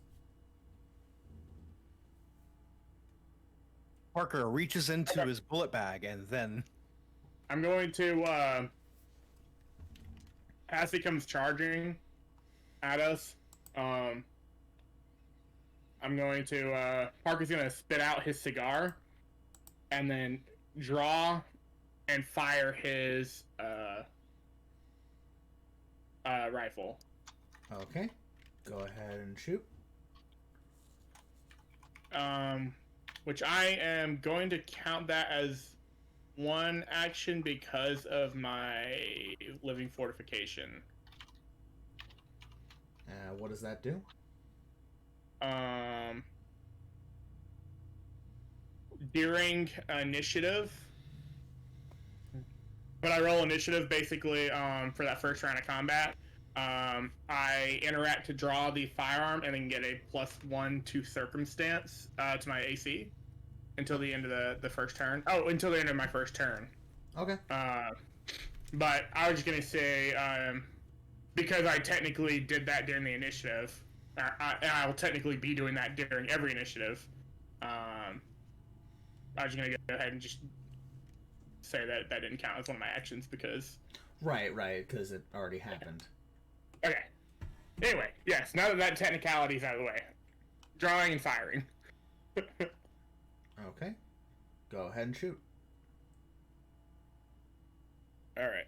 Parker reaches into his bullet bag and then I'm going to, as he comes charging at us, I'm going to, Parker's going to spit out his cigar and then draw and fire his, rifle. Okay. Go ahead and shoot. Which I am going to count that as one action because of my living fortification. What does that do? During initiative, when I roll initiative, basically, for that first round of combat, I interact to draw the firearm and then get a +1 to circumstance to my AC until the end of the first turn. Oh, until the end of my first turn. Okay. But I was gonna say, because I technically did that during the initiative, and I will technically be doing that during every initiative. I was gonna go ahead and just say that that didn't count as one of my actions because. Right, because it already happened. Okay. Anyway, yes. Now that technicality is out of the way, drawing and firing. Okay. Go ahead and shoot. All right.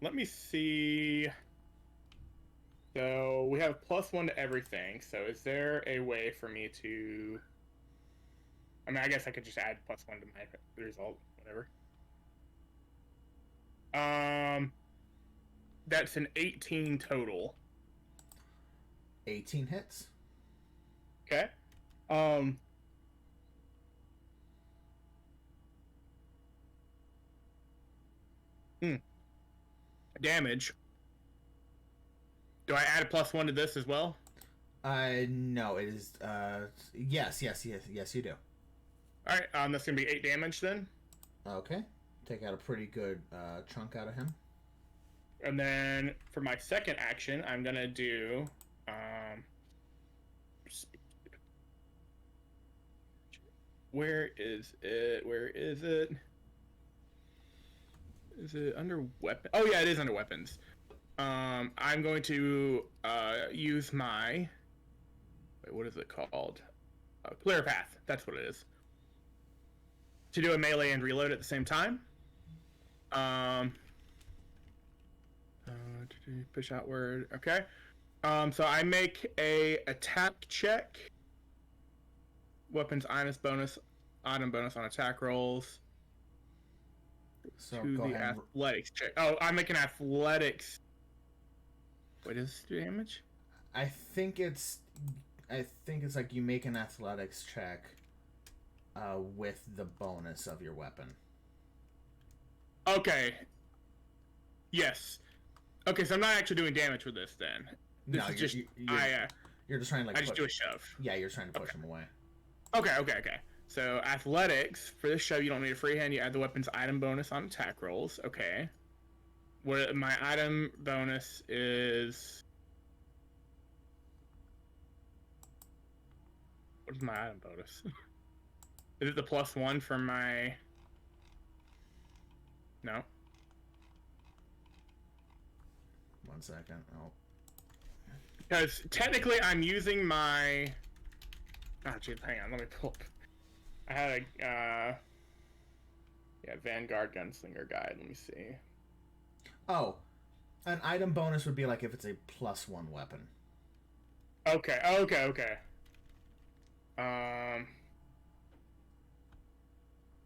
Let me see. So we have +1 to everything. So is there a way for me to? I mean, I guess I could just add +1 to my result, whatever. That's an 18 total. 18 hits. Okay. Damage. Do I add a +1 to this as well? No, it is, yes, you do. Alright, that's gonna be 8 damage then. Okay. Take out a pretty good, chunk out of him. And then for my second action, I'm gonna do, where is it? Is it under weapon? Oh yeah, it is under weapons. I'm going to use my. Wait, what is it called? Clear path. That's what it is. To do a melee and reload at the same time. Push outward. Okay. So I make a attack check. Weapons item bonus on attack rolls. So To go the ahead. athletics check. Oh, I make an athletics. What does it do damage? I think it's like you make an athletics check, with the bonus of your weapon. Okay. Yes. Okay, so I'm not actually doing damage with this then. This No, is just you're just trying to like. I just do a shove. Yeah, you're trying to push him away. Okay. So athletics for this show, you don't need a free hand. You add the weapons item bonus on attack rolls. Okay. What my item bonus is? What is my item bonus? Is it the +1 for my? No. 1 second. Oh. Because technically, I'm using my. Oh, geez, hang on. Let me pull up. I had a Vanguard Gunslinger guide. Let me see. Oh, an item bonus would be like if it's a +1 weapon. Okay.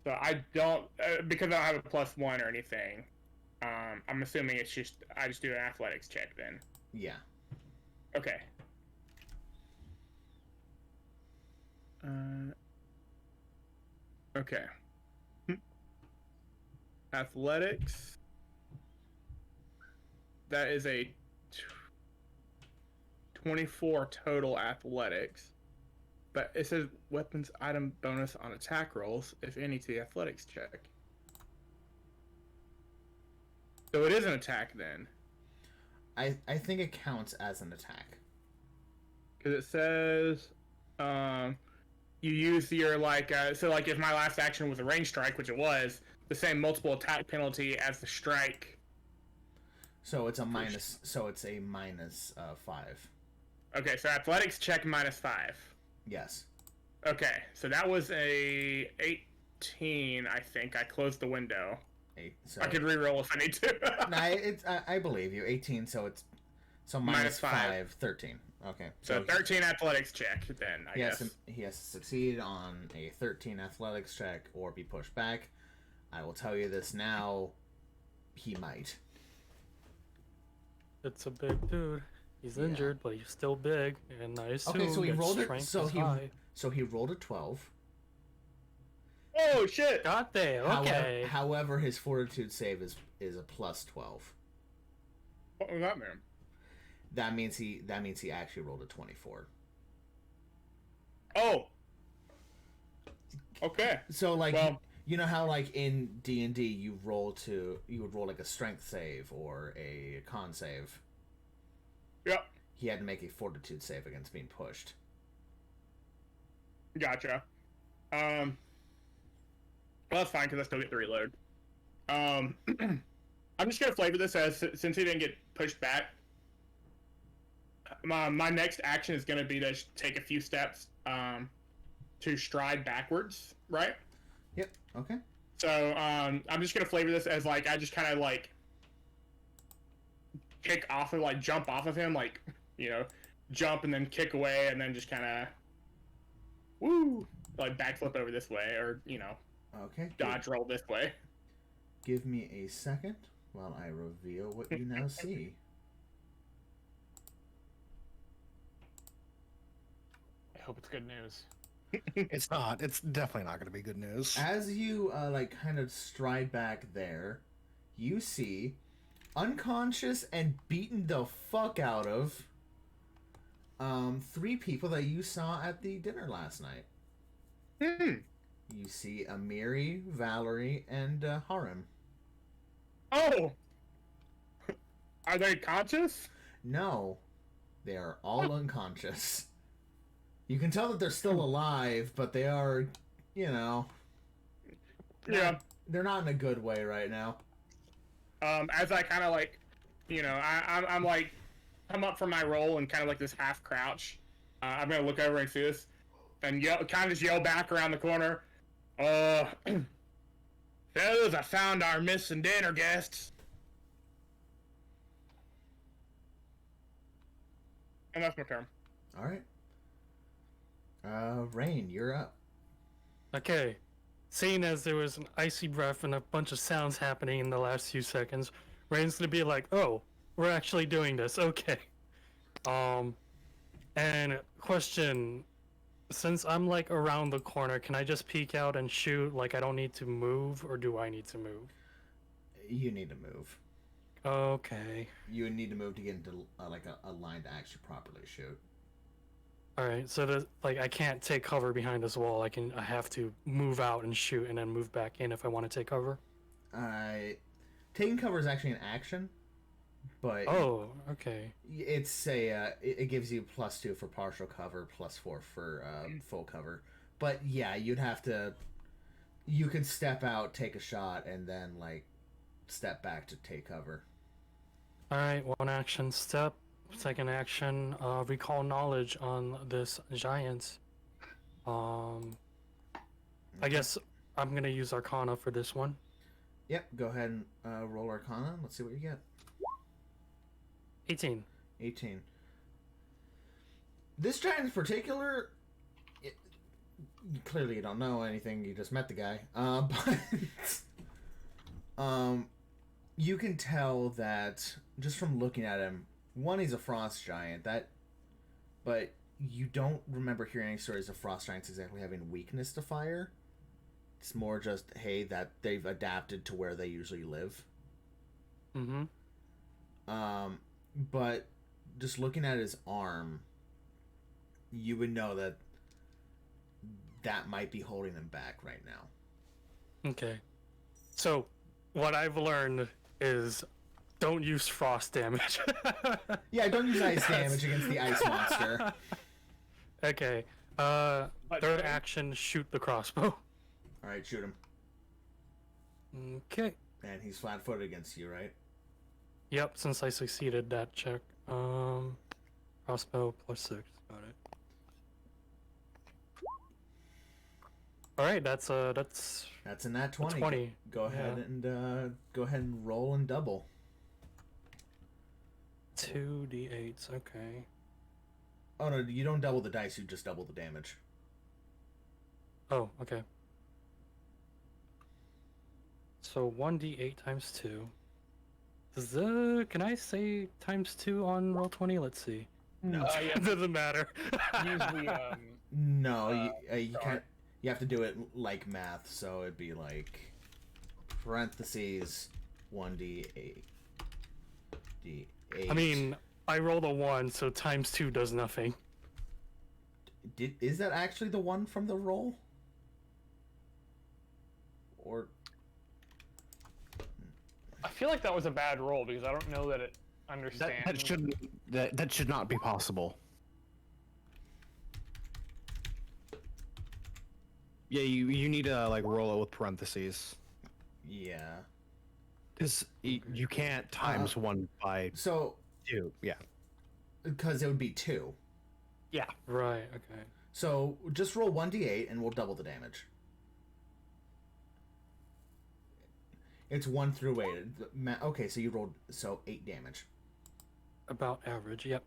So I don't because I don't have a +1 or anything. I'm assuming it's just I just do an athletics check then. Yeah. Okay. Okay. Athletics. That is a 24 total athletics. But it says weapons item bonus on attack rolls, if any, to the athletics check. So it is an attack then. I think it counts as an attack. Because it says you use your so like if my last action was a range strike, which it was, the same multiple attack penalty as the strike. So it's a minus. So it's a minus 5. Okay, so athletics check -5. Yes. Okay, so that was a 18. I think I closed the window. 8. So I could re-roll if I need to. no, I believe you. 18. So it's minus 5. 13. Okay. So 13 athletics check then. I guess he has to succeed on a 13 athletics check or be pushed back. I will tell you this now. He might. It's a big dude. He's injured, but he's still big, and I assume Okay, so he that rolled it. strength So is high. he rolled a 12. Oh shit! Got there. Okay. However, his fortitude save is a +12. What was that mean? That means he actually rolled a 24. Oh. Okay. So like, well, you know how like in D&D you would roll like a strength save or a con save. Yep. He had to make a fortitude save against being pushed. Gotcha. Well, that's fine because I still get the reload. I'm just gonna flavor this as since he didn't get pushed back. My next action is gonna be to take a few steps to stride backwards, right? Yep. Okay. So I'm just gonna flavor this as like I just kind of like kick off of like jump off of him, like jump and then kick away and then just kind of like backflip over this way or Okay. dodge roll this way. Give me a second while I reveal what you now see. I hope it's good news. It's not. It's definitely not going to be good news. As you like kind of stride back there, you see unconscious and beaten the fuck out of 3 people that you saw at the dinner last night. You see Amiri, Valerie, and Harem. Oh, are they conscious? No, they are all unconscious. You can tell that they're still alive, but they are, Yeah. they're not in a good way right now. As I kind of like, I'm like, come up from my roll and kind of like this half crouch. I'm gonna look over and see this, and kind of just yell back around the corner. Fellas, I found our missing dinner guests. And that's my turn. All right. Rain, you're up. Okay. Seeing as there was an icy breath and a bunch of sounds happening in the last few seconds, Rain's gonna be like, "Oh, we're actually doing this. Okay." And question, since I'm like around the corner, can I just peek out and shoot? Like I don't need to move, or do I need to move? You need to move. Okay. You would need to move to get into like a line to actually properly shoot. All right. So that like I can't take cover behind this wall. I have to move out and shoot, and then move back in if I want to take cover. Taking cover is actually an action, but Oh, okay. it's it gives you +2 for partial cover, +4 for full cover. But yeah, you'd have to. You could step out, take a shot, and then like step back to take cover. All right. One action step. Second action. Recall knowledge on this giant. I guess I'm gonna use Arcana for this one. Yep. Go ahead and roll Arcana. Let's see what you get. 18. 18. This giant in particular, clearly you don't know anything. You just met the guy. You can tell that just from looking at him. One, he's a frost giant. But you don't remember hearing any stories of frost giants exactly having weakness to fire. It's more just, hey, that they've adapted to where they usually live. Mm-hmm. But just looking at his arm, you would know that might be holding him back right now. Okay. So, what I've learned is don't use frost damage. Yeah, don't use ice damage against the ice monster. Okay. Third action, shoot the crossbow. Alright, shoot him. Okay. And he's flat-footed against you, right? Yep, since I succeeded that check. Crossbow +6. Got it. Alright, that's That's a nat 20. 20. Go ahead and roll and double. 2d8s, okay. Oh no, you don't double the dice, you just double the damage. Oh, okay. So 1d8 times 2. Can I say times 2 on Roll20? Let's see. No. It doesn't matter. Use the No, you can't. You have to do it like math, so it'd be like parentheses 1d8 d8. I mean, I rolled a 1, so times 2 does nothing. Is that actually the one from the roll? Or I feel like that was a bad roll because I don't know that it understands. That should not be possible. Yeah, you need to like roll it with parentheses. yeah. Because you can't times 1 by So 2. Yeah. because it would be 2. Yeah. Right, okay. So just roll 1d8 and we'll double the damage. It's 1 through 8. Okay, so you rolled 8 damage. About average, yep.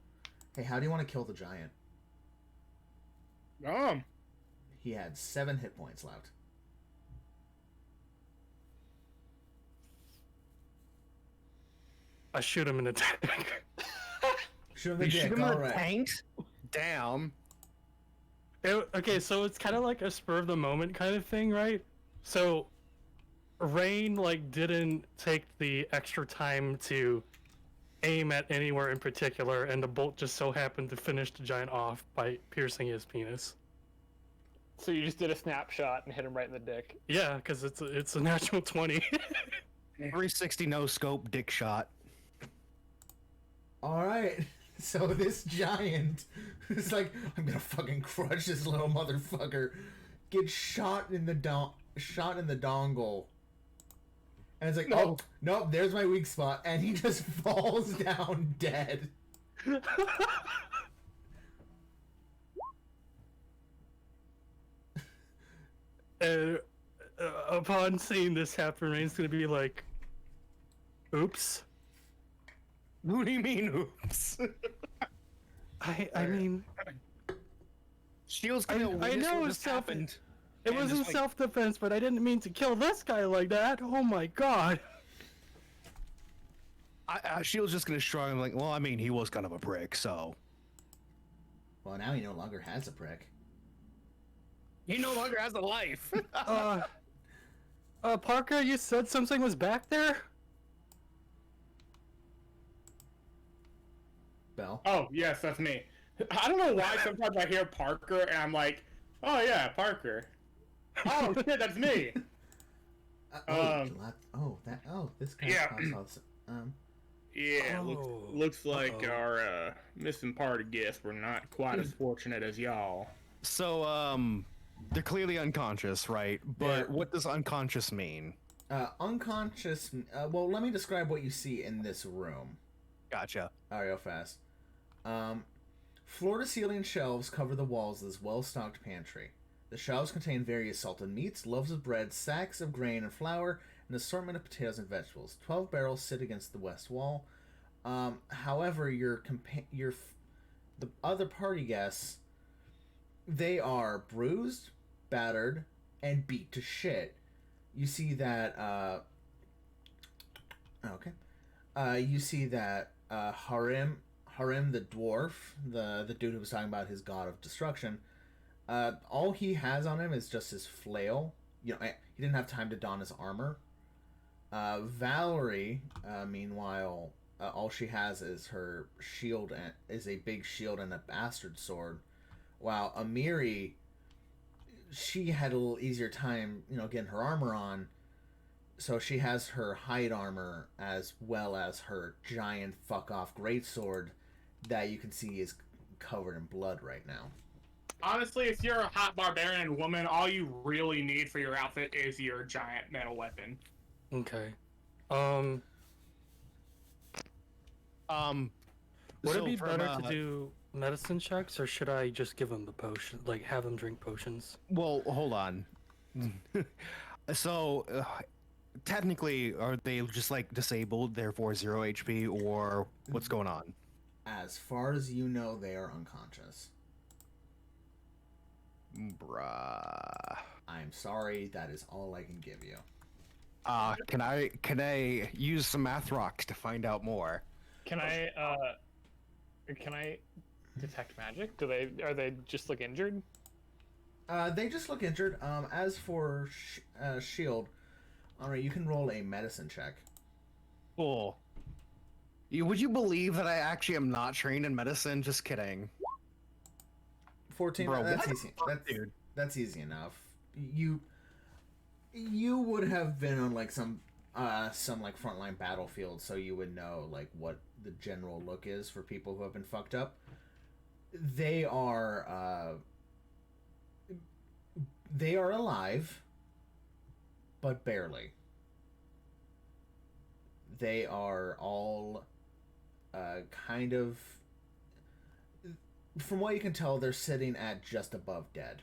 Hey, how do you want to kill the giant? He had 7 hit points left. I shoot him in the tank. Shoot him the You dick, shoot him in the alright. tank? Damn. Okay, so it's kind of like a spur of the moment kind of thing, right? So, Rain like didn't take the extra time to aim at anywhere in particular, and the bolt just so happened to finish the giant off by piercing his penis. So you just did a snapshot and hit him right in the dick. Yeah, because it's a natural 20. 360 no scope dick shot. Alright. So this giant is like, I'm gonna fucking crush this little motherfucker. Gets shot in the dongle. And it's like, No. oh, nope, there's my weak spot. And he just falls down dead. And upon seeing this happen, Rain's gonna be like, oops. What do you mean, oops? I mean, Shield's I gonna witness know what it's just happened. it And wasn't just, like- self-defense, but I didn't mean to kill this guy like that. Oh my god. Shield's just gonna shrug and like, well, I mean, he was kind of a prick, so. Well, now he no longer has a prick. He no longer has a life. Parker, you said something was back there? Bell. Oh, yes, that's me. I don't know why sometimes I hear Parker and I'm like, oh yeah, Parker. Oh shit, that's me. This guy. Yeah. Yeah, Oh. looks like Uh-oh. our missing party guests were not quite as fortunate as y'all. So, they're clearly unconscious, right? But Yeah. what does unconscious mean? Unconscious. Well, let me describe what you see in this room. Gotcha. Real fast. Floor-to-ceiling shelves cover the walls of this well-stocked pantry. The shelves contain various salted meats, loaves of bread, sacks of grain and flour, an assortment of potatoes and vegetables. 12 barrels sit against the west wall. However, the other party guests, they are bruised, battered, and beat to shit. You see that. Okay. You see that Harim the dwarf, the dude who was talking about his god of destruction. All he has on him is just his flail. You know, he didn't have time to don his armor. Valerie, meanwhile, all she has is her shield and is a big shield and a bastard sword. While Amiri, she had a little easier time, getting her armor on. So she has her hide armor as well as her giant fuck off greatsword that you can see is covered in blood right now. Honestly, if you're a hot barbarian woman, all you really need for your outfit is your giant metal weapon. Okay. Would Would it be better to do medicine checks, or should I just give them the potion, like have them drink potions? Well, hold on. So, technically, are they just like disabled, therefore 0 HP, or what's going on? As far as you know, they are unconscious. Bruh. I'm sorry, that is all I can give you. Can I use some math rocks to find out more? Can I detect magic? Are they just look injured? They just look injured. As for shield, alright, you can roll a medicine check. Cool. Would you believe that I actually am not trained in medicine? Just kidding. 14. Bro, That's what? easy. Dude. That's easy enough. You would have been on like some like frontline battlefield, so you would know like what the general look is for people who have been fucked up. They are alive, but barely. They are all kind of, from what you can tell, they're sitting at just above dead.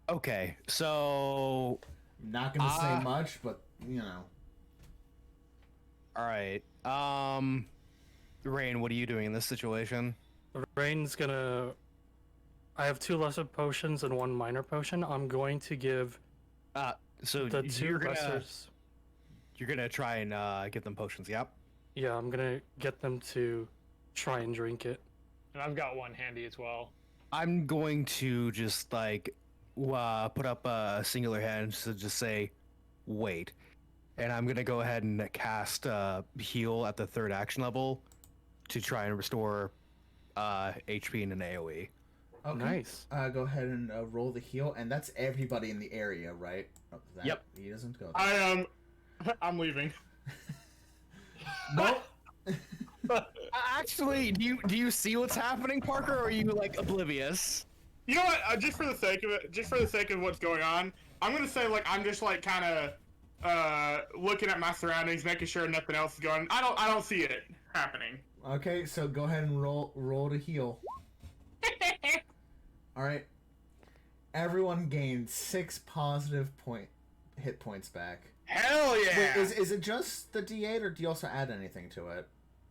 Okay, so Not gonna say much, but all right. Rain, what are you doing in this situation? Rain's gonna. I have 2 lesser potions and 1 minor potion. I'm going to give So the 2 you're gonna lessers. you're gonna try and get them potions. Yep. Yeah, I'm gonna get them to try and drink it. And I've got one handy as well. I'm going to just like put up a singular hand to just say, wait, and I'm gonna go ahead and cast heal at the 3rd action level to try and restore HP in an AOE. okay. Nice. Go ahead and roll the heal, and that's everybody in the area, right? Oh, Yep. He doesn't go there. I'm leaving. Nope. Actually, do you see what's happening, Parker, or are you like oblivious? You know what? Just for the sake of it, just for the sake of what's going on, I'm gonna say like I'm just like kind of looking at my surroundings, making sure nothing else is going. I don't see it happening. Okay, so go ahead and roll to heal. All right. Everyone gained 6 positive hit points back. Hell yeah! Wait, is it just the D8, or do you also add anything to it?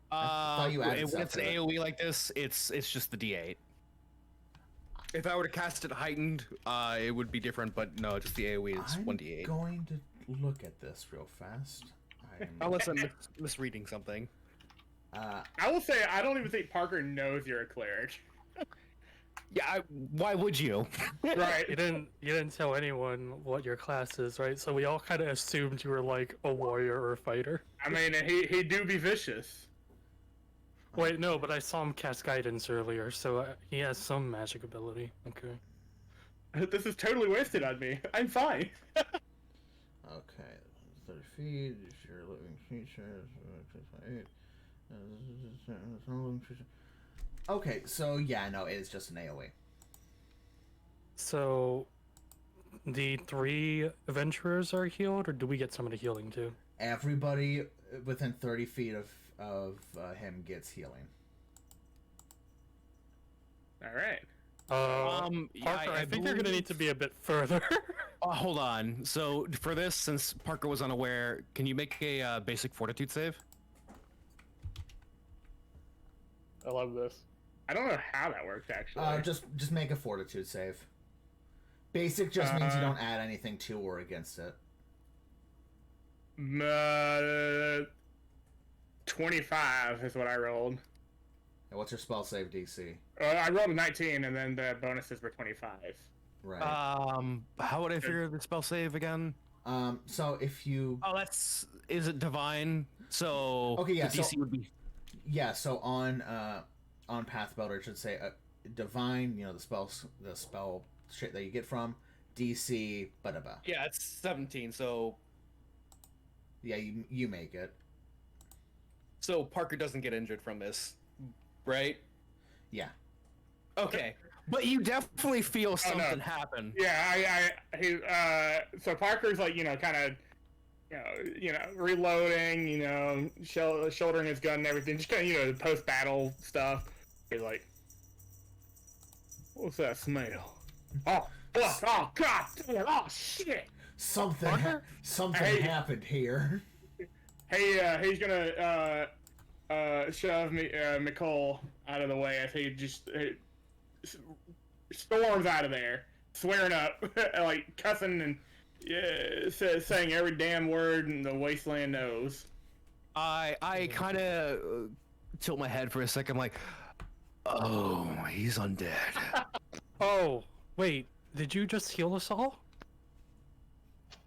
thought you added when stuff it's an to it. AOE like this, it's just the D8. If I were to cast it heightened, it would be different, but no, just the AOE is I'm 1d8. going to look at this real fast. Unless I'm misreading something. I will say I don't even think Parker knows you're a cleric. Yeah, why would you? Right. You didn't tell anyone what your class is, right? So we all kind of assumed you were like a warrior or a fighter. I mean, he do be vicious. Wait, no, but I saw him cast guidance earlier, so he has some magic ability. Okay. This is totally wasted on me. I'm fine. Okay, 30 feet. Is your living creature? Okay, so yeah, no, it is just an AOE. So the 3 adventurers are healed, or do we get some of the healing too? Everybody within 30 feet of him gets healing. All right. Parker, I think you're gonna need to be a bit further. Hold on. So for this, since Parker was unaware, can you make a basic fortitude save? I love this. I don't know how that works actually. Just make a fortitude save. Basic just means you don't add anything to or against it. 25 is what I rolled. And what's your spell save DC? I rolled a 19, and then the bonuses were 25. Right. How would I figure the spell save again? So if you... Oh, is it divine? So Okay, yeah, the DC would be... Yeah, so on Path Builder, it should say divine, the spell shit that you get from DC, ba-da-ba. Yeah, it's 17, so... Yeah, you make it. So Parker doesn't get injured from this, right? Yeah. Okay. But you definitely feel something happen. Yeah, so Parker's like, kind of, reloading, shouldering his gun and everything, just kind of, post-battle stuff. He's like, what's that smell? Oh, fuck, oh, god damn, oh, shit! Something happened here. Hey, he's gonna, shove McCall out of the way as he just storms out of there, swearing up, like cussing and saying every damn word in the wasteland knows. I kind of tilt my head for a second, like, oh, he's undead. Oh, wait, did you just heal us all?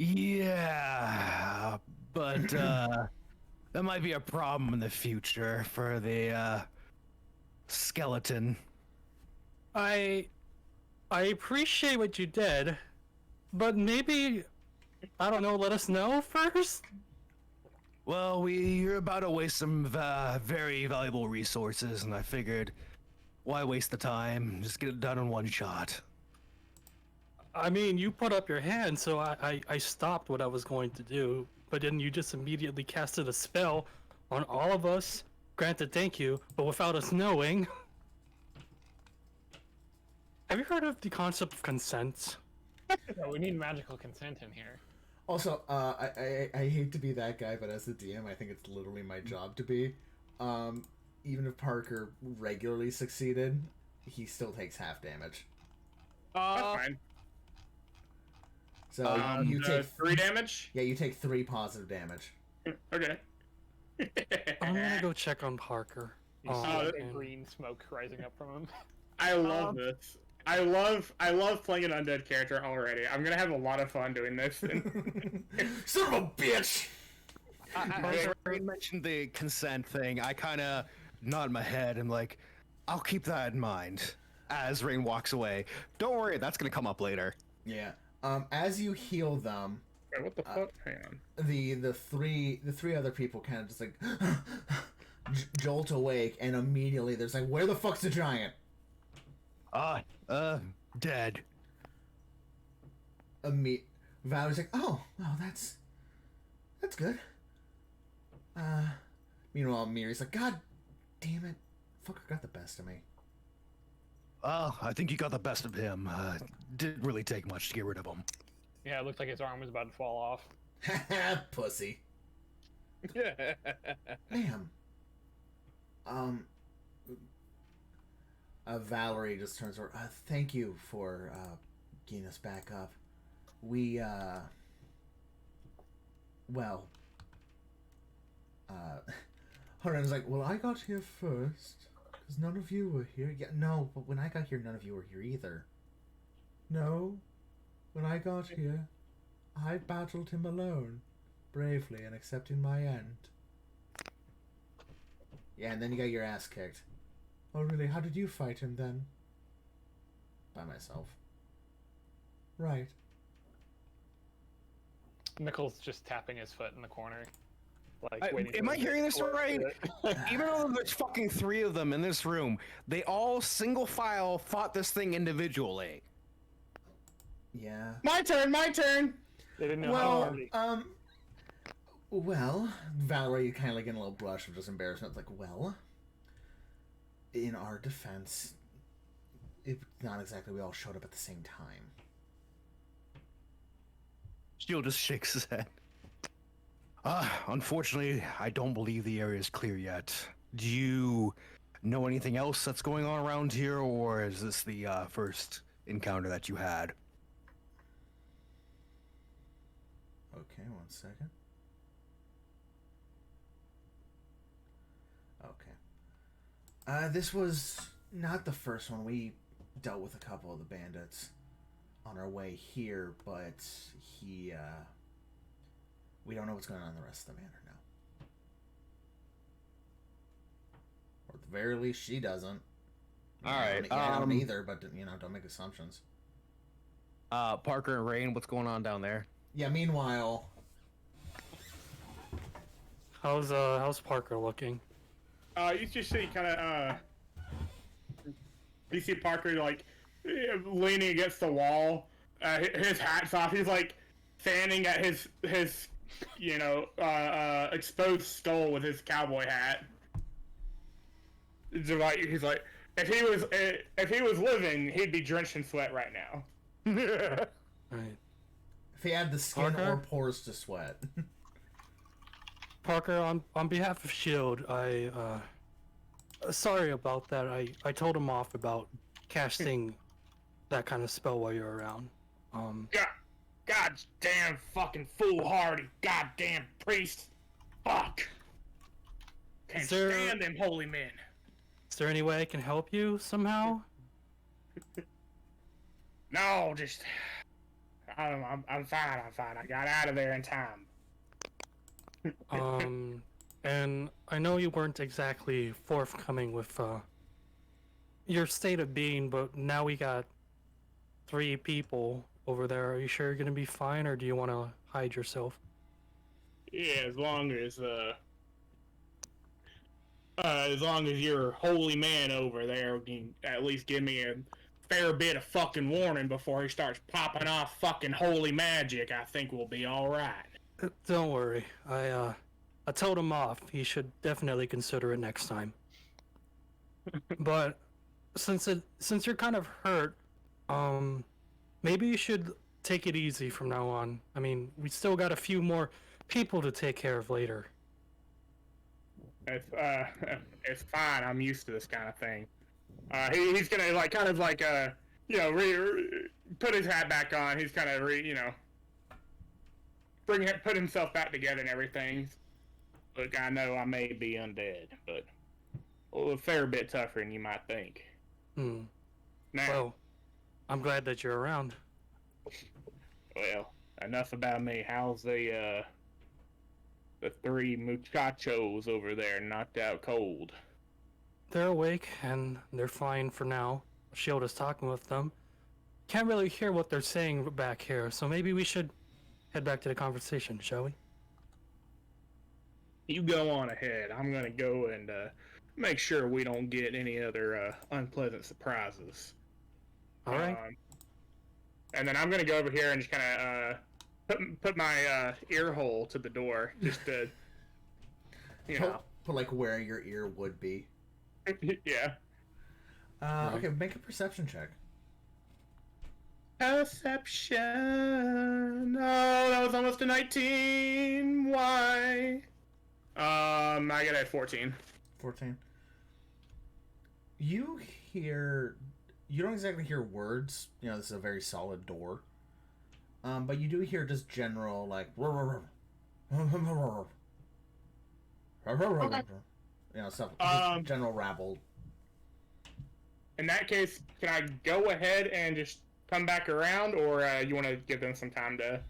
Yeah, but that might be a problem in the future for the skeleton. I appreciate what you did, but maybe, I don't know, let us know first? Well, you're about to waste some very valuable resources, and I figured, why waste the time? Just get it done in one shot. I mean, you put up your hand, so I stopped what I was going to do, but then you just immediately casted a spell on all of us. Granted, thank you, but without us knowing. Have you heard of the concept of consent? No, we need magical consent in here. Also, I hate to be that guy, but as a DM, I think it's literally my job to be. Even if Parker regularly succeeded, he still takes half damage. That's fine. So you take 3 damage? Yeah, you take 3 positive damage. Okay. I'm gonna go check on Parker. You see like a green smoke rising up from him. I love this. I love playing an undead character already. I'm gonna have a lot of fun doing this. Son of a bitch! As Rain mentioned the consent thing, I kind of nod my head and like, I'll keep that in mind as Rain walks away. Don't worry, that's gonna come up later. Yeah. As you heal them, Wait, what the fuck? Hang on. the three other people kind of just like jolt awake, and immediately there's like, where the fuck's the giant? Dead. Valerie's like, oh, that's good. Meanwhile, Miri's like, God damn it, fucker got the best of me. Well, I think you got the best of him. Didn't really take much to get rid of him. Yeah, it looked like his arm was about to fall off. Pussy. Damn. Valerie just turns over. Thank you for getting us back up. We well. Horan's like, well, I got here first, because none of you were here. Yeah, no, but when I got here, none of you were here either. No, when I got here, I battled him alone, bravely and accepting my end. Yeah, and then you got your ass kicked. Oh, really? How did you fight him then? By myself. Right. Mickle's just tapping his foot in the corner. Like, waiting am for I the hearing this door to right? do it. Even though there's fucking 3 of them in this room, they all single file fought this thing individually. Yeah. My turn. They didn't know how hard Well, Valerie kind of like getting a little blush of just embarrassment. It's like, well, in our defense, it's not exactly we all showed up at the same time. Shield just shakes his head. Unfortunately, I don't believe the area is clear yet. Do you know anything else that's going on around here, or is this the first encounter that you had? Okay, 1 second. Okay. This was not the first one. We dealt with a couple of the bandits on our way here, but we don't know what's going on in the rest of the manor now. Or at the very least, she doesn't. All right. I don't either, but don't make assumptions. Parker and Rain, what's going on down there? Yeah. Meanwhile, How's Parker looking? You just see kind of you see Parker like leaning against the wall. His hat's off. He's like standing at his exposed skull with his cowboy hat. He's like if he was living, he'd be drenched in sweat right now. Right. if he had the skin Parker? or pores to sweat. Parker, on behalf of Shield, I sorry about that. I told him off about casting that kind of spell while you're around. God damn fucking foolhardy goddamn priest. Fuck. Can't stand them holy men. Is there any way I can help you somehow? No, just I'm fine. I got out of there in time. And I know you weren't exactly forthcoming with your state of being, but now we got 3 people over there. Are you sure you're gonna be fine, or do you want to hide yourself? Yeah, as long as your holy man over there can at least give me a fair bit of fucking warning before he starts popping off fucking holy magic, I think we'll be all right. Don't worry. I told him off. He should definitely consider it next time. But since you're kind of hurt, maybe you should take it easy from now on. I mean, we still got a few more people to take care of later. It's fine. I'm used to this kind of thing. He's gonna put his hat back on. He's kind of put himself back together and everything. Look, I know I may be undead, but a fair bit tougher than you might think. Hmm. Now, Well, I'm glad that you're around. well, enough about me. How's the 3 muchachos over there knocked out cold? They're awake and they're fine for now. Shield is talking with them. Can't really hear what they're saying back here, so maybe we should head back to the conversation, shall we? You go on ahead. I'm gonna go and make sure we don't get any other unpleasant surprises. All right. And then I'm gonna go over here and just kind of put my ear hole to the door, just to, Put like where your ear would be. yeah. Okay, make a perception check. Perception. Oh, that was almost a 19. Why? I got a 14. 14. You don't exactly hear words. This is a very solid door. But you do hear just general, like, stuff, just general rabble. In that case, can I go ahead and just come back around, or you want to give them some time to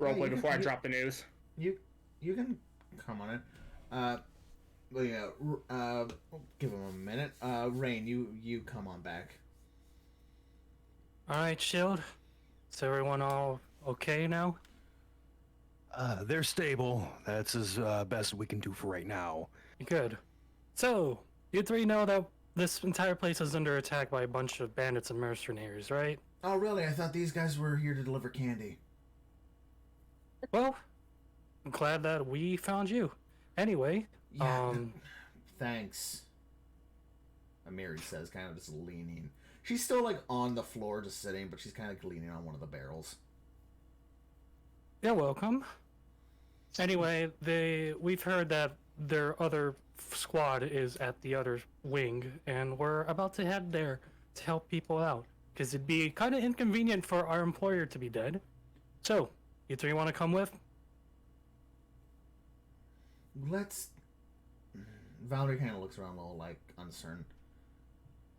roleplay before I drop the news? You can come on it. Give him a minute. Rain, you come on back. All right, Shield. Is everyone all okay now? They're stable. That's as best we can do for right now. Good. So, you 3 know that this entire place is under attack by a bunch of bandits and mercenaries, right? Oh, really? I thought these guys were here to deliver candy. Well, I'm glad that we found you. Anyway, Yeah, thanks. Amiri says, kind of just leaning. She's still, like, on the floor, just sitting, but she's kind of leaning on one of the barrels. you're welcome. Anyway, we've heard that their other squad is at the other wing, and we're about to head there to help people out, because it'd be kind of inconvenient for our employer to be dead. So, You three want to come with? Let's. Valerie kind of looks around a little, like, uncertain.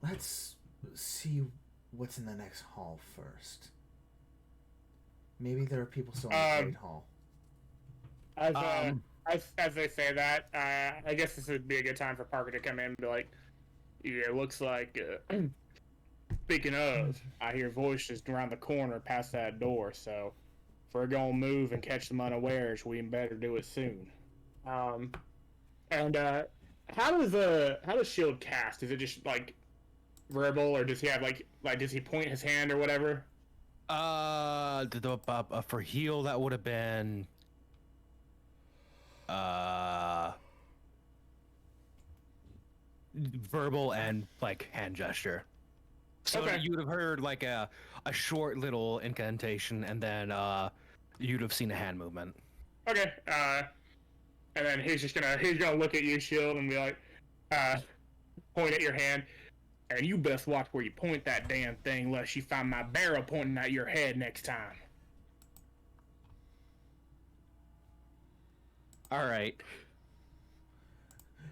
Let's see what's in the next hall first. Maybe there are people still in the Great Hall. As they say that, I guess this would be a good time for Parker to come in and be like, "Yeah, it looks like, speaking of, I hear voices around the corner past that door, so if we're gonna move and catch them unawares, we better do it soon." How does Shield cast? Is it just, like, verbal, or does he have, like, does he point his hand or whatever? For heal, that would have been verbal and like hand gesture. So Okay. you would have heard like a short little incantation, and then you'd have seen a hand movement. Okay, and then he's gonna look at you, Shield, and be like, point at your hand, and you best watch where you point that damn thing, lest you find my barrel pointing at your head next time. All right.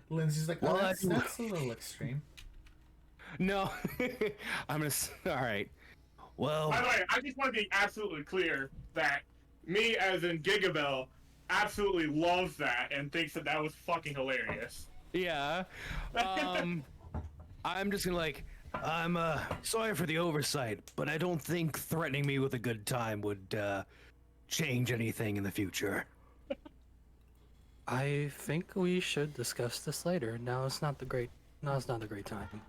Lindsay's like, Well, that's a little extreme. No, I'm gonna. All right. Well. By the way, I just want to be absolutely clear that me, as in Gigabell, absolutely loves that and thinks that was fucking hilarious. Yeah. I'm just gonna like. I'm sorry for the oversight, but I don't think threatening me with a good time would change anything in the future. I think we should discuss this later. Now it's not the great time.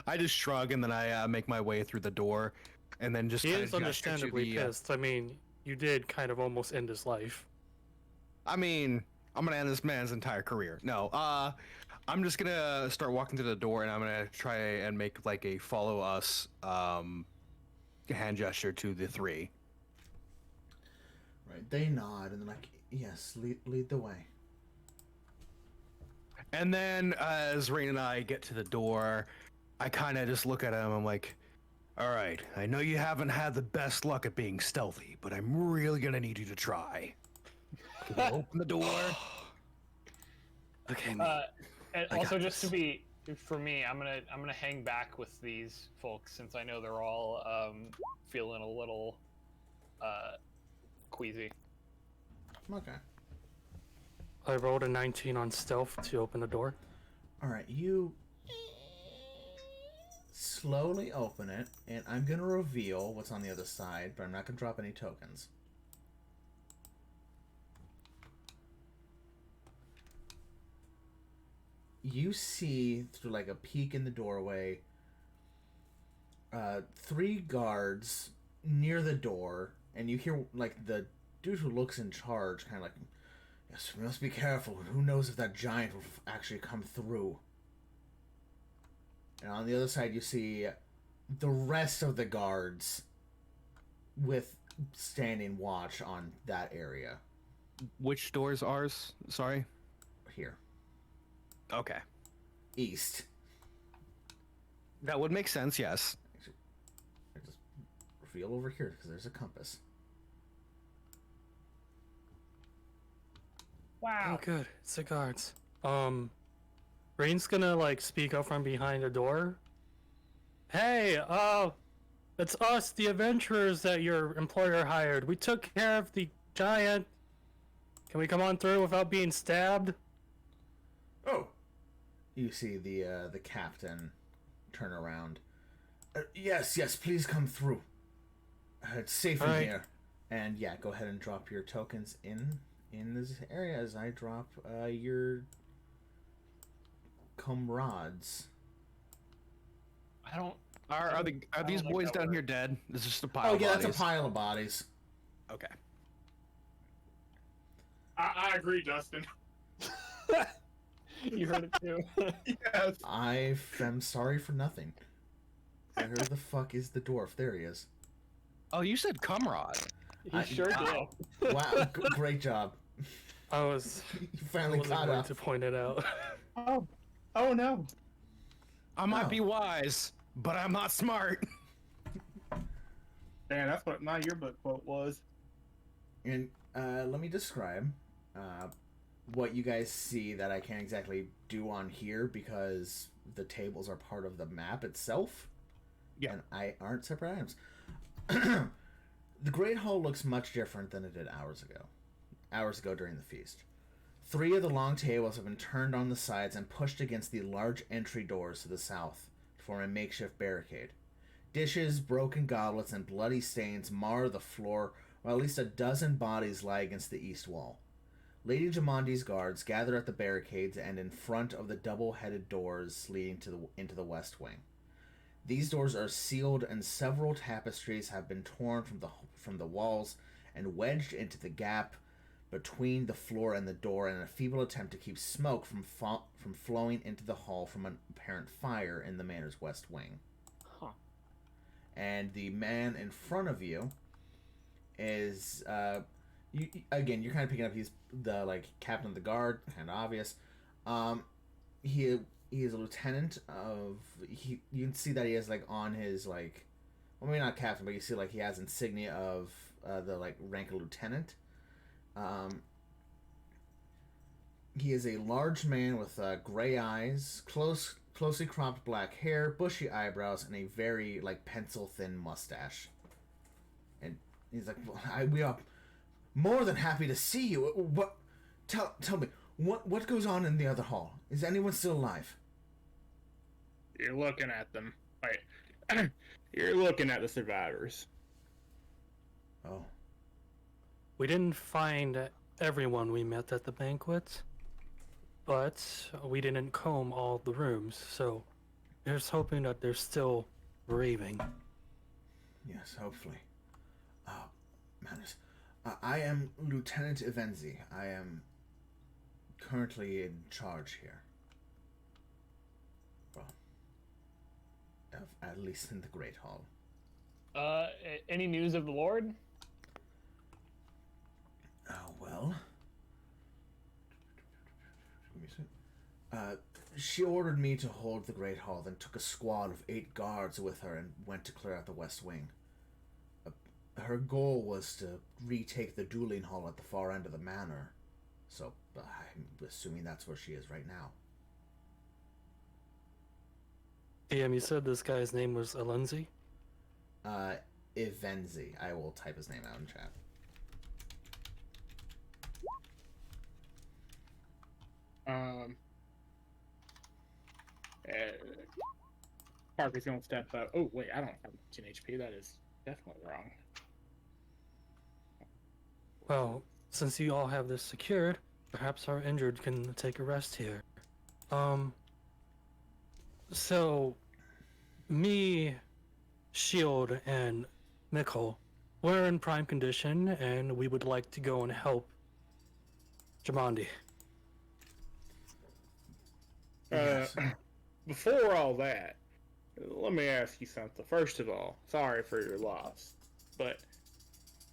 I just shrug, and then I make my way through the door, and then just He kinda is gesture to understandably the, pissed. I mean, you did kind of almost end his life. I mean, I'm gonna end this man's entire career. No, I'm just gonna start walking to the door, and I'm gonna try and make like a follow us hand gesture to the three. Right, they nod and they're like, yes, lead the way. And then as Rain and I get to the door, I kind of just look at him. I'm like, all right, I know you haven't had the best luck at being stealthy, but I'm really gonna need you to try. Can you open the door? Okay. And I also, got just this. to be for me, I'm gonna hang back with these folks since I know they're all feeling a little queasy. Okay. I rolled a 19 on stealth to open the door. Alright, you slowly open it, and I'm gonna reveal what's on the other side, but I'm not gonna drop any tokens. You see, through like a peek in the doorway, 3 guards near the door, and you hear like the dude who looks in charge kind of like, yes, we must be careful. Who knows if that giant will actually come through. And on the other side, you see the rest of the guards with standing watch on that area. Which door's ours? Sorry. Here. Okay. East. That would make sense, yes. I just reveal over here because there's a compass. Wow. Oh, good. It's the guards. Rain's gonna like speak up from behind the door. Hey, it's us, the adventurers that your employer hired. We took care of the giant. Can we come on through without being stabbed? Oh. You see the captain turn around. Yes, please come through. It's safe in Alright. here. And yeah, go ahead and drop your tokens in this area as I drop your comrades. I don't. Are these don't like boys that down word. here dead? This is just a pile Oh of yeah, bodies. that's a pile of bodies. Okay. I agree, Dustin. You heard it too. Yes. I am sorry for nothing. Where the fuck is the dwarf? There he is. Oh, you said comrade. He sure wow. did. Wow, great job. I was You finally wasn't caught going up. to point it out. Oh no. I might Oh. be wise, but I'm not smart. Man, that's what my yearbook quote was. And let me describe what you guys see that I can't exactly do on here because the tables are part of the map itself. Yeah. And I aren't separate items. The Great Hall looks much different than it did hours ago. Hours ago during the feast. 3 of the long tables have been turned on the sides and pushed against the large entry doors to the south to form a makeshift barricade. Dishes, broken goblets, and bloody stains mar the floor, while at least a dozen bodies lie against the east wall. Lady Jamondi's guards gather at the barricades and in front of the double-headed doors leading into the west wing. These doors are sealed, and several tapestries have been torn from the walls and wedged into the gap between the floor and the door in a feeble attempt to keep smoke from flowing into the hall from an apparent fire in the manor's west wing. Huh. And the man in front of you is you're kind of picking up he's the like captain of the guard, kind of obvious. He is a lieutenant of you can see that he has like on his like, well, maybe not captain, but you see like he has insignia of the like rank of lieutenant. He is a large man with gray eyes, closely cropped black hair, bushy eyebrows, and a very like pencil thin mustache. And he's like, "We are more than happy to see you. What? Tell me, what goes on in the other hall? Is anyone still alive?" You're looking at them. Wait. You're looking at the survivors. Oh, We didn't find everyone we met at the banquet, but we didn't comb all the rooms, so here's hoping that they're still breathing. yes, hopefully. Manners. I am Lieutenant Evenzi. I am currently in charge here. Well, at least in the Great Hall. Any news of the Lord? Oh, well. Let me see. She ordered me to hold the Great Hall, then took a squad of 8 guards with her and went to clear out the West Wing. Her goal was to retake the dueling hall at the far end of the manor, so I'm assuming that's where she is right now. DM, you said this guy's name was Alonzi? Evenzi. I will type his name out in chat. Parker's gonna step up. Oh wait, I don't have 10 HP. That is definitely wrong. Well, since you all have this secured, perhaps our injured can take a rest here. So, me, Shield, and Mikkel, we're in prime condition, and we would like to go and help Jamondi. Yes. Before all that, let me ask you something. First of all, sorry for your loss, but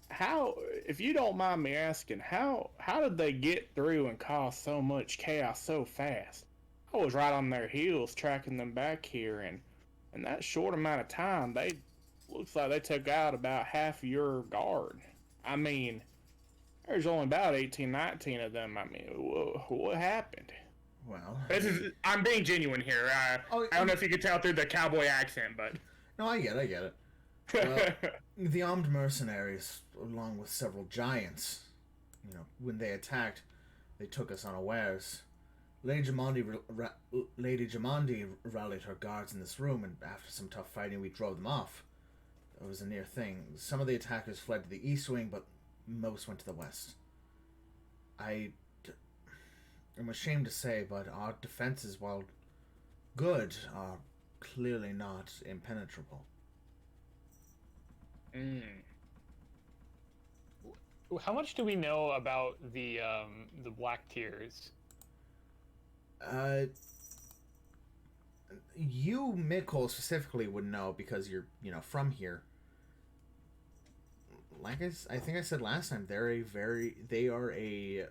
how, if you don't mind me asking, how did they get through and cause so much chaos so fast? I was right on their heels tracking them back here, and in that short amount of time, they looks like they took out about half of your guard. I mean, there's only about 18, 19 of them. I mean, what happened? Well, I'm being genuine here. I don't know if you could tell through the cowboy accent, but no, I get it. Well, the armed mercenaries, along with several giants, when they attacked, they took us unawares. Lady Jamondi rallied her guards in this room, and after some tough fighting, we drove them off. It was a near thing. Some of the attackers fled to the east wing, but most went to the west. I'm ashamed to say, but our defenses, while good, are clearly not impenetrable. How much do we know about the Black Tears? You, Mikkel, specifically would know because you're, from here. Like I think I said last time, they are a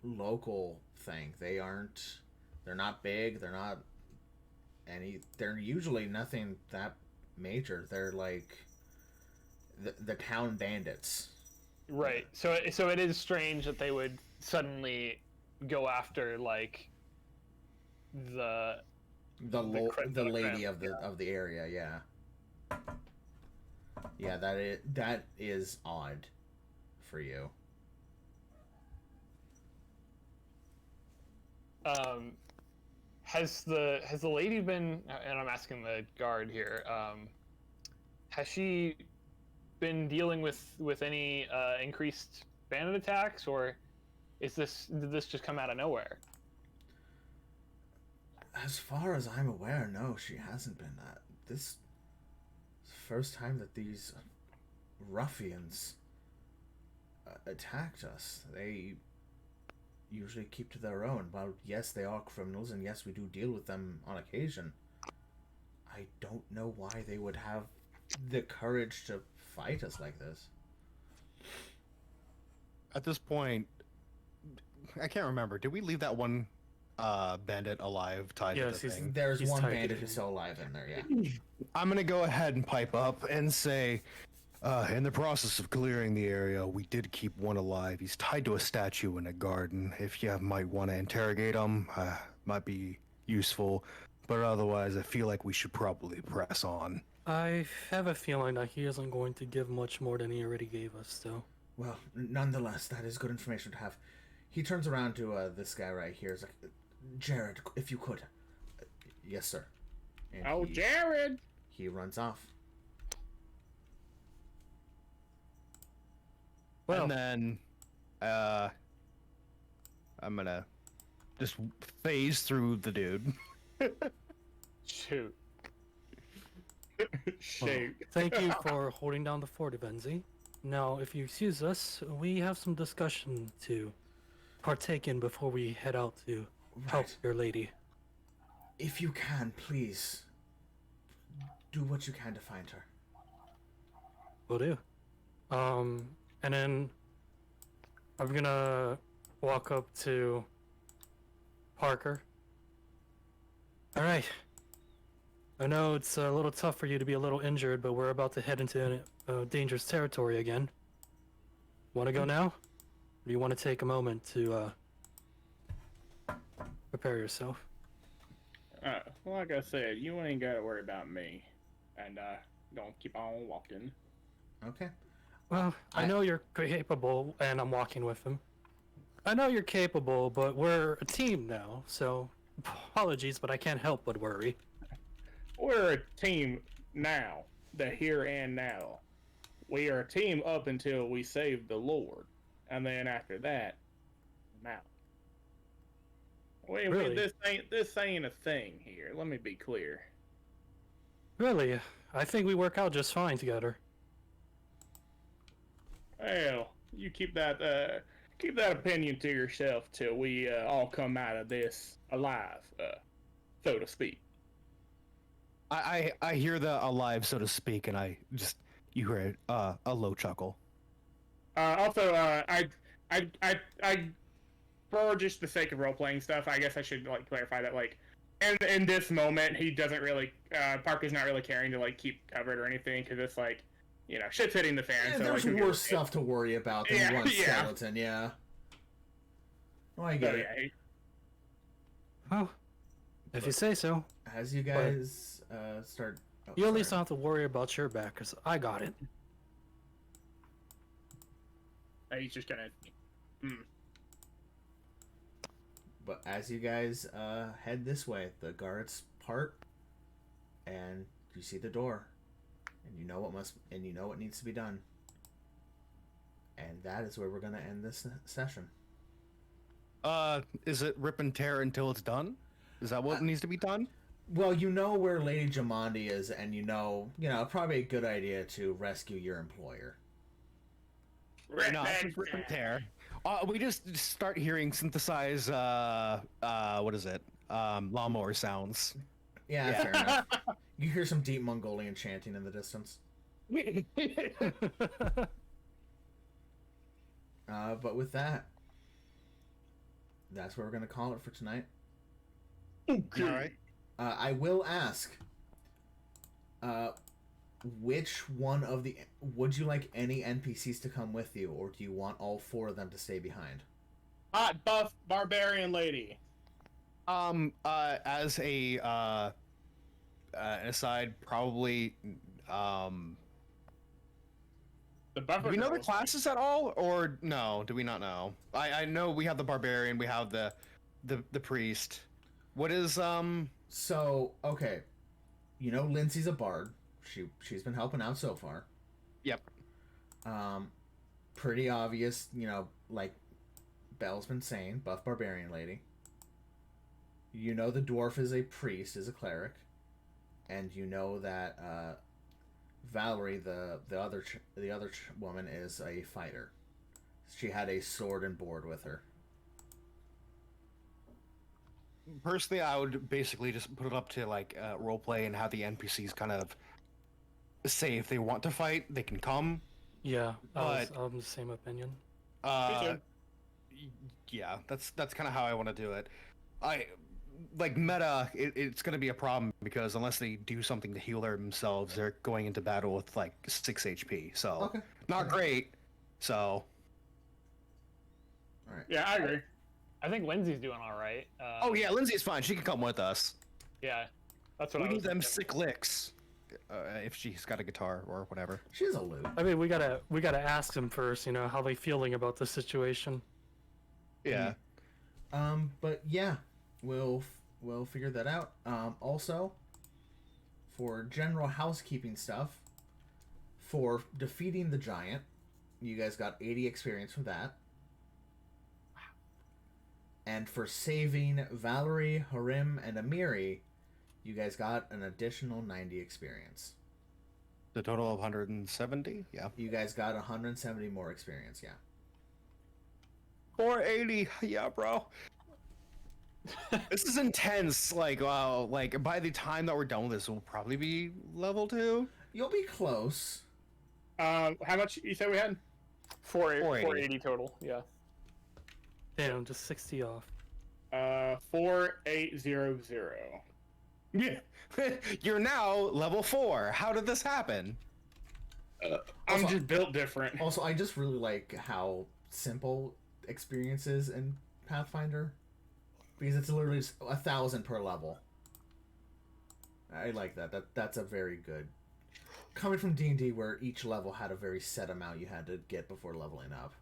local thing. They're not big. They're usually nothing that major. They're like, the town bandits. Right. So it is strange that they would suddenly go after like the The the lady crown, of the area, yeah. Yeah, that is odd for you. Has the lady been? And I'm asking the guard here. Has she been dealing with any increased bandit attacks, or did this just come out of nowhere? As far as I'm aware, no, she hasn't been. This is the first time that these ruffians attacked us. They usually keep to their own. Well, yes, they are criminals, and yes, we do deal with them on occasion. I don't know why they would have the courage to fight us like this. At this point, I can't remember. Did we leave that one bandit alive tied to Yes, the thing? There's He's one tied to bandit the who's thing. still alive in there, yeah. I'm gonna go ahead and pipe up and say, in the process of clearing the area, we did keep one alive. He's tied to a statue in a garden. If you might want to interrogate him, might be useful. But otherwise, I feel like we should probably press on. I have a feeling that he isn't going to give much more than he already gave us, though. Well, nonetheless, that is good information to have. He turns around to this guy right here. He's like, Jared, if you could. Yes, sir. And Oh, Jared! he runs off. Well, And then, I'm gonna just phase through the dude. Shoot. well, Shoot. thank you for holding down the fort, Benzi. Now, if you excuse us, we have some discussion to partake in before we head out to help Right. your lady. If you can, please do what you can to find her. Will do. And then I'm gonna walk up to Parker. All right. I know it's a little tough for you to be a little injured, but we're about to head into dangerous territory again. Want to go now? Or do you want to take a moment to prepare yourself? Like I said, you ain't gotta worry about me. And, gonna keep on walking. Okay. Well, I know you're capable, and I'm walking with him. I know you're capable, but we're a team now, so apologies, but I can't help but worry. We're a team now. The here and now. We are a team up until we save the Lord. And then after that, I'm out. Really? This ain't a thing here. Let me be clear. Really, I think we work out just fine together. Well, you keep that opinion to yourself till we all come out of this alive, so to speak. I hear the alive, so to speak, and you hear a low chuckle. Also, for just the sake of role playing stuff, I guess I should clarify that in this moment he doesn't really Parker's not really caring to keep covered or anything because it's shit's hitting the fan. Yeah, So there's who gives worse a shit? stuff to worry about than one skeleton, yeah. Oh, I So, get it. yeah, Well, if you say so. As you guys start... Oh, You at least sorry. don't have to worry about your back, because I got it. he's just gonna. But as you guys head this way, the guards part, and you see the door, and you know what needs to be done, and that is where we're gonna end this session. Is it rip and tear until it's done? Is that what needs to be done? Well, you know where Lady Jamandi is, and you know, probably a good idea to rescue your employer. No, it's just rip and tear. We just start hearing synthesized, what is it? Lawnmower sounds. Yeah, fair enough. You hear some deep Mongolian chanting in the distance. But with that, that's where we're gonna call it for tonight. Okay. All right. I will ask, which one of the would you like any NPCs to come with you, or do you want all 4 of them to stay behind? Hot buff barbarian lady. As a an aside, probably The buffer. do we know the girl is- classes at all, or no? Do we not know? I know we have the barbarian, we have the priest. What is So, okay. You know Lindsay's a bard. She's been helping out so far. Yep. Pretty obvious, you know, like Belle's been saying, buff barbarian lady. You know the dwarf is a priest, is a cleric. And you know that Valerie, the other woman, is a fighter. She had a sword and board with her. Personally, I would basically just put it up to like roleplay and have the NPCs kind of say if they want to fight, they can come. Yeah, But- I'm the same opinion. Uh, yeah, that's kind of how I want to do it. I like meta. It's going to be a problem because unless they do something to heal themselves, they're going into battle with like 6 HP. So Okay. not great. So All right. Yeah, I agree. I think Lindsay's doing all right. oh yeah, Lindsay's fine. She can come with us. Yeah, that's what We I need was them thinking. sick licks. If she's got a guitar or whatever. She has a lute. I mean, we gotta ask them first. You know, how they feeling about the situation. Yeah. But yeah, we'll figure that out. Also, for general housekeeping stuff, for defeating the giant, you guys got 80 experience from that. And for saving Valerie, Harim, and Amiri, you guys got an additional 90 experience. The total of 170. Yeah. You guys got 170 more experience, yeah. 480. Yeah, bro. This is intense. Like, wow. Like, by the time that we're done with this, we'll probably be level 2. You'll be close. How much you said we had? 480. 480 total. Yeah. Damn, just 60 off. 4800. Yeah. You're now level 4. How did this happen? I'm Also- just built different. Also, I just really like how simple experience is in Pathfinder. Because it's literally 1,000 per level. I like that. That's a very good... Coming from D&D where each level had a very set amount you had to get before leveling up.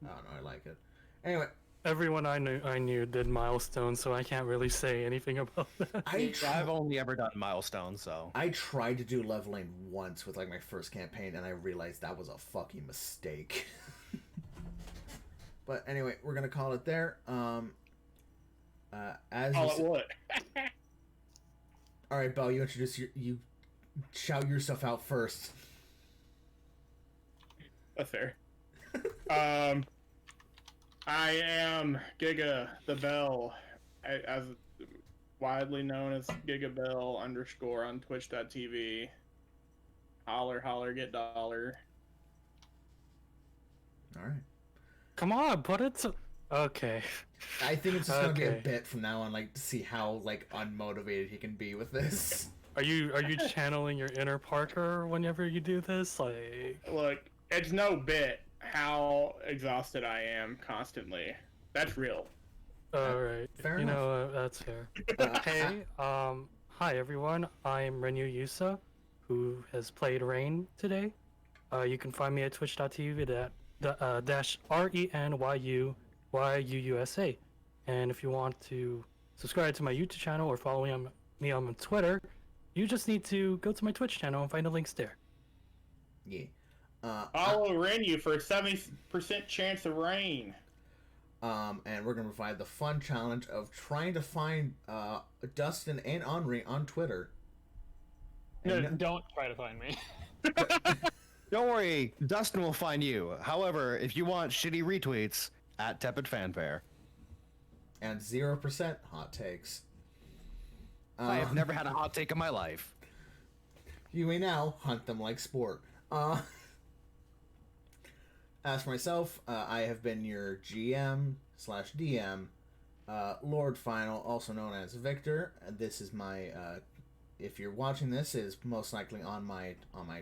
I don't know, I like it. Anyway, Everyone I knew did milestones, so I can't really say anything about that. I've only ever done milestones, so. I tried to do leveling once with like my first campaign, and I realized that was a fucking mistake. But anyway, we're gonna call it there. As All you at s- what? all right, Belle, you introduce you shout your stuff out first. That's fair. I am Giga the Bell, as widely known as Giga Bell _ on Twitch.tv. Holler, holler, get dollar. All right. Come on, put it to... Okay. I think it's just gonna be a Okay. bit from now on, like to see how like unmotivated he can be with this. Are you channeling your inner Parker whenever you do this? Like, Look, it's no bit how exhausted I am constantly. That's real. all right, Fair you enough. know that's fair. Uh, Hey, hi everyone. I'm Renu Yusa, who has played Rain today. You can find me at twitch.tv dash RENYUYUUSA. And if you want to subscribe to my YouTube channel or follow me on Twitter, you just need to go to my Twitch channel and find the links there. Yeah. Follow Renu for a 70% chance of rain. And we're gonna provide the fun challenge of trying to find Dustin and Henri on Twitter. No, And don't try to find me. Don't worry, Dustin will find you. However, if you want shitty retweets, at Tepid Fanfare. and 0% hot takes. I have never had a hot take in my life. You may now hunt them like sport. As for myself, I have been your GM/DM, Lord Final, also known as Victor. This is my if you're watching this, is most likely on my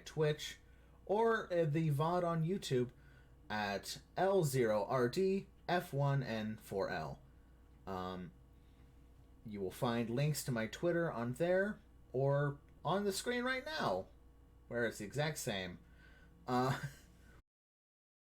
Twitch or the VOD on YouTube at L0RDF1N4L. You will find links to my Twitter on there or on the screen right now, where it's the exact same.